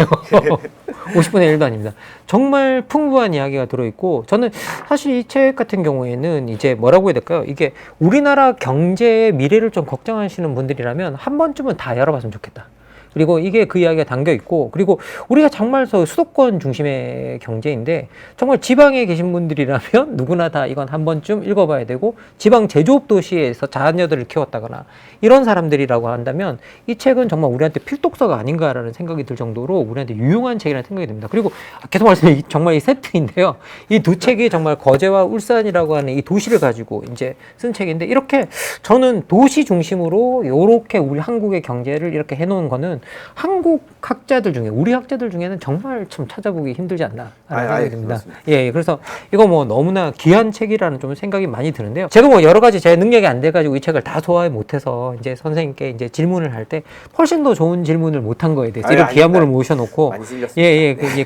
50분의 1도 아닙니다. 정말 풍부한 이야기가 들어있고, 저는 사실 이 책 같은 경우에는 이제 뭐라고 해야 될까요? 이게 우리나라 경제의 미래를 좀 걱정하시는 분들이라면 한 번쯤은 다 열어봤으면 좋겠다. 그리고 이게 그 이야기가 담겨 있고, 그리고 우리가 정말 수도권 중심의 경제인데 정말 지방에 계신 분들이라면 누구나 다 이건 한 번쯤 읽어봐야 되고, 지방 제조업 도시에서 자녀들을 키웠다거나 이런 사람들이라고 한다면 이 책은 정말 우리한테 필독서가 아닌가라는 생각이 들 정도로 우리한테 유용한 책이라는 생각이 듭니다. 그리고 계속 말씀드린 정말 이 세트인데요. 이 두 책이 정말 거제와 울산이라고 하는 이 도시를 가지고 이제 쓴 책인데, 이렇게 저는 도시 중심으로 이렇게 우리 한국의 경제를 이렇게 해놓은 거는 한국 학자들 중에, 우리 학자들 중에는 정말 좀 찾아보기 힘들지 않나 라는 생각이 듭니다. 예, 그래서 이거 뭐 너무나 귀한 책이라는 좀 생각이 많이 드는데요. 제가 뭐 여러 가지 제 능력이 안 돼가지고 이 책을 다 소화해 못해서 이제 선생님께 이제 질문을 할 때 훨씬 더 좋은 질문을 못한 거에 대해서 이런 귀한 분을 모셔놓고,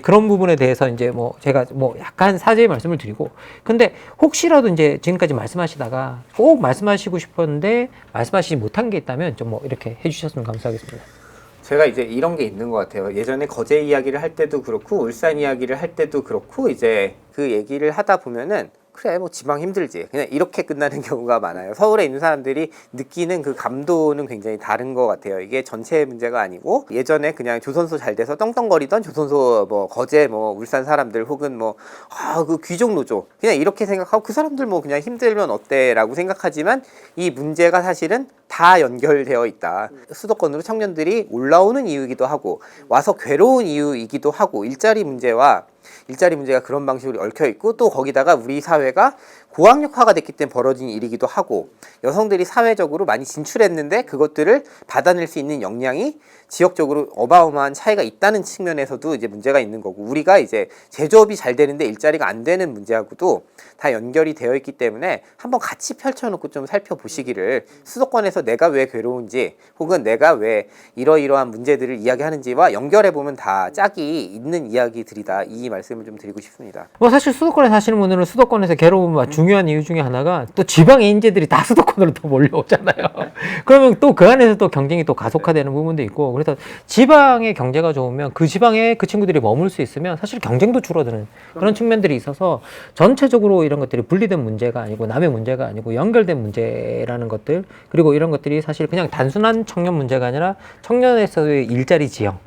그런 부분에 대해서 이제 뭐 제가 뭐 약간 사죄의 말씀을 드리고, 근데 혹시라도 이제 지금까지 말씀하시다가 꼭 말씀하시고 싶었는데 말씀하시지 못한 게 있다면 좀 뭐 이렇게 해주셨으면 감사하겠습니다. 제가 이제 이런 게 있는 것 같아요. 예전에 거제 이야기를 할 때도 그렇고 울산 이야기를 할 때도 그렇고 이제 그 얘기를 하다 보면은 그래 뭐 지방 힘들지 그냥 이렇게 끝나는 경우가 많아요. 서울에 있는 사람들이 느끼는 그 감도는 굉장히 다른 것 같아요. 이게 전체 문제가 아니고 예전에 그냥 조선소 잘 돼서 떵떵거리던 조선소 뭐 거제 뭐 울산 사람들 혹은 뭐 그 귀족 노조 그냥 이렇게 생각하고 그 사람들 뭐 그냥 힘들면 어때라고 생각하지만 이 문제가 사실은 다 연결되어 있다. 수도권으로 청년들이 올라오는 이유이기도 하고 와서 괴로운 이유이기도 하고 일자리 문제가 그런 방식으로 얽혀 있고 또 거기다가 우리 사회가 고학력화가 됐기 때문에 벌어진 일이기도 하고 여성들이 사회적으로 많이 진출했는데 그것들을 받아낼 수 있는 역량이 지역적으로 어마어마한 차이가 있다는 측면에서도 이제 문제가 있는 거고 우리가 이제 제조업이 잘 되는데 일자리가 안 되는 문제하고도 다 연결이 되어 있기 때문에 한번 같이 펼쳐놓고 좀 살펴보시기를 수도권에서 내가 왜 괴로운지 혹은 내가 왜 이러이러한 문제들을 이야기하는지와 연결해보면 다 짝이 있는 이야기들이다 이 말씀을 좀 드리고 싶습니다. 뭐 사실 수도권에 사시는 분들은 수도권에서 괴로운 중요한 이유 중에 하나가 또 지방의 인재들이 다 수도권으로 또 몰려오잖아요. 그러면 또 그 안에서 또 경쟁이 또 가속화되는 부분도 있고 그래서 지방의 경제가 좋으면 그 지방에 그 친구들이 머물 수 있으면 사실 경쟁도 줄어드는 그런 측면들이 있어서 전체적으로 이런 것들이 분리된 문제가 아니고 남의 문제가 아니고 연결된 문제라는 것들 그리고 이런 것들이 사실 그냥 단순한 청년 문제가 아니라 청년에서의 일자리 지형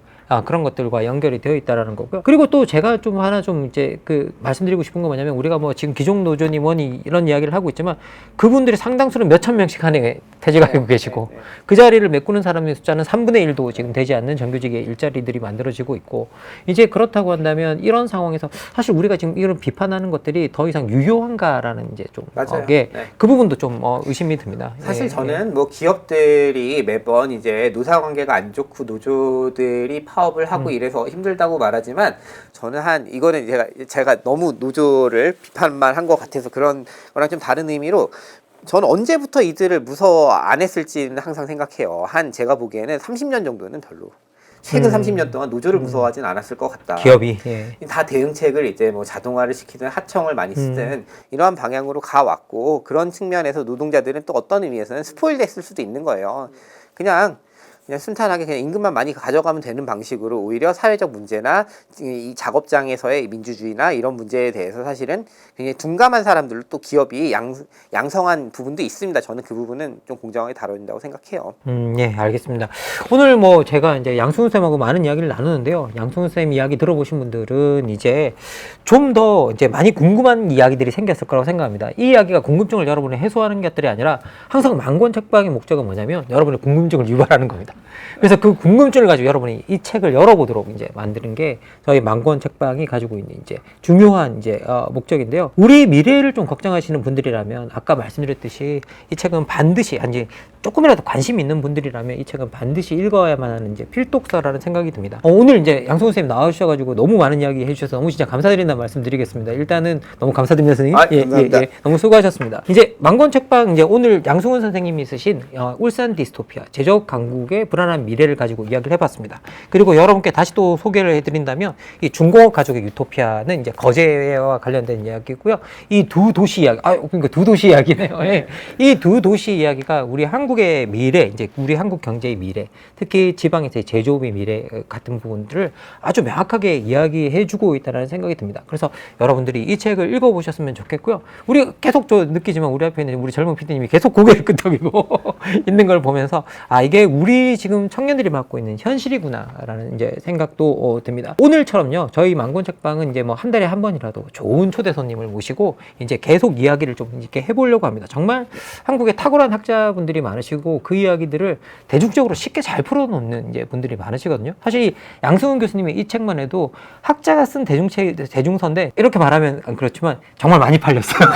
그런 것들과 연결이 되어 있다라는 거고요. 그리고 또 제가 좀 하나 좀 이제 말씀드리고 싶은 건 뭐냐면 우리가 뭐 지금 기존 노조니 뭐니 이런 이야기를 하고 있지만 그분들이 상당수는 몇천 명씩 안에 퇴직하고 계시고 그 자리를 메꾸는 사람의 숫자는 3분의 1도 지금 되지 않는 정규직의 일자리들이 만들어지고 있고 이제 그렇다고 한다면 이런 상황에서 사실 우리가 지금 이런 비판하는 것들이 더 이상 유효한가라는 이제 좀 그 부분도 좀 의심이 듭니다. 사실 저는 뭐 기업들이 매번 이제 노사 관계가 안 좋고 노조들이 파업을 하고 이래서 힘들다고 말하지만 저는 이거는 제가 너무 노조를 비판만 한 것 같아서 그런 거랑 좀 다른 의미로 저는 언제부터 이들을 무서워 안 했을지는 항상 생각해요. 제가 보기에는 30년 정도는 별로. 최근 30년 동안 노조를 무서워하진 않았을 것 같다. 기업이 다 대응책을 이제 뭐 자동화를 시키든 하청을 많이 쓰든 이러한 방향으로 가왔고 그런 측면에서 노동자들은 또 어떤 의미에서는 스포일됐을 수도 있는 거예요. 그냥 그냥 순탄하게 그냥 임금만 많이 가져가면 되는 방식으로 오히려 사회적 문제나 이 작업장에서의 민주주의나 이런 문제에 대해서 사실은 굉장히 둔감한 사람들로 또 기업이 양성한 부분도 있습니다. 저는 그 부분은 좀 공정하게 다뤄야 된다고 생각해요. 예, 알겠습니다. 오늘 뭐 제가 이제 양승훈 쌤하고 많은 이야기를 나누는데요. 양승훈 쌤 이야기 들어보신 분들은 이제 좀 더 이제 많이 궁금한 이야기들이 생겼을 거라고 생각합니다. 이 이야기가 궁금증을 여러분이 해소하는 것들이 아니라 항상 만권책방의 목적은 뭐냐면 여러분의 궁금증을 유발하는 겁니다. 그래서 그 궁금증을 가지고 여러분이 이 책을 열어보도록 이제 만드는 게 저희 만권책방이 가지고 있는 이제 중요한 이제 목적인데요. 우리 미래를 좀 걱정하시는 분들이라면 아까 말씀드렸듯이 이 책은 반드시 아니 조금이라도 관심 있는 분들이라면 이 책은 반드시 읽어야만 하는 이제 필독서라는 생각이 듭니다. 오늘 이제 양승훈 선생님 나와주셔가지고 너무 많은 이야기 해주셔서 너무 진짜 감사드린다는 말씀드리겠습니다. 일단은 너무 감사드립니다, 선생님. 감사합니다. 너무 수고하셨습니다. 이제 만권책방 이제 오늘 양승훈 선생님이 쓰신 울산 디스토피아 제적 강국의 불안한 미래를 가지고 이야기를 해봤습니다. 그리고 여러분께 다시 또 소개를 해드린다면 이 중공업 가족의 유토피아는 이제 거제와 관련된 이야기고요. 이 두 도시 이야기, 그러니까 두 도시 이야기네요. 예. 이 두 도시 이야기가 우리 한국의 미래, 이제 우리 한국 경제의 미래, 특히 지방에서의 제조업의 미래 같은 부분들을 아주 명확하게 이야기해주고 있다는 생각이 듭니다. 그래서 여러분들이 이 책을 읽어보셨으면 좋겠고요. 우리 계속 저 느끼지만 우리 앞에 있는 우리 젊은 PD님이 계속 고개를 끄덕이고 있는 걸 보면서 이게 우리 지금 청년들이 맡고 있는 현실이구나라는 이제 생각도 듭니다. 오늘처럼요, 저희 만권책방은 이제 뭐 한 달에 한 번이라도 좋은 초대 손님을 모시고 이제 계속 이야기를 좀 이렇게 해보려고 합니다. 정말 한국에 탁월한 학자분들이 많으시고 그 이야기들을 대중적으로 쉽게 잘 풀어놓는 이제 분들이 많으시거든요. 사실 이 양승훈 교수님의 이 책만 해도 학자가 쓴 대중서인데 이렇게 말하면 그렇지만 정말 많이 팔렸어요.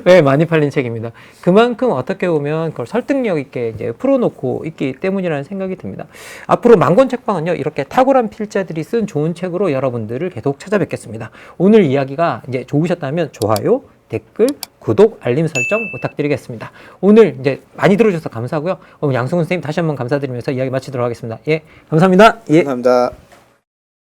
네, 많이 팔린 책입니다. 그만큼 어떻게 보면 그걸 설득력 있게 이제 풀어놓고 있기 때문이라는 생각이 듭니다. 앞으로 만권책방은요, 이렇게 탁월한 필자들이 쓴 좋은 책으로 여러분들을 계속 찾아뵙겠습니다. 오늘 이야기가 이제 좋으셨다면 좋아요, 댓글, 구독, 알림 설정 부탁드리겠습니다. 오늘 이제 많이 들어주셔서 감사하고요. 양승훈 선생님 다시 한번 감사드리면서 이야기 마치도록 하겠습니다. 예, 감사합니다. 예. 감사합니다.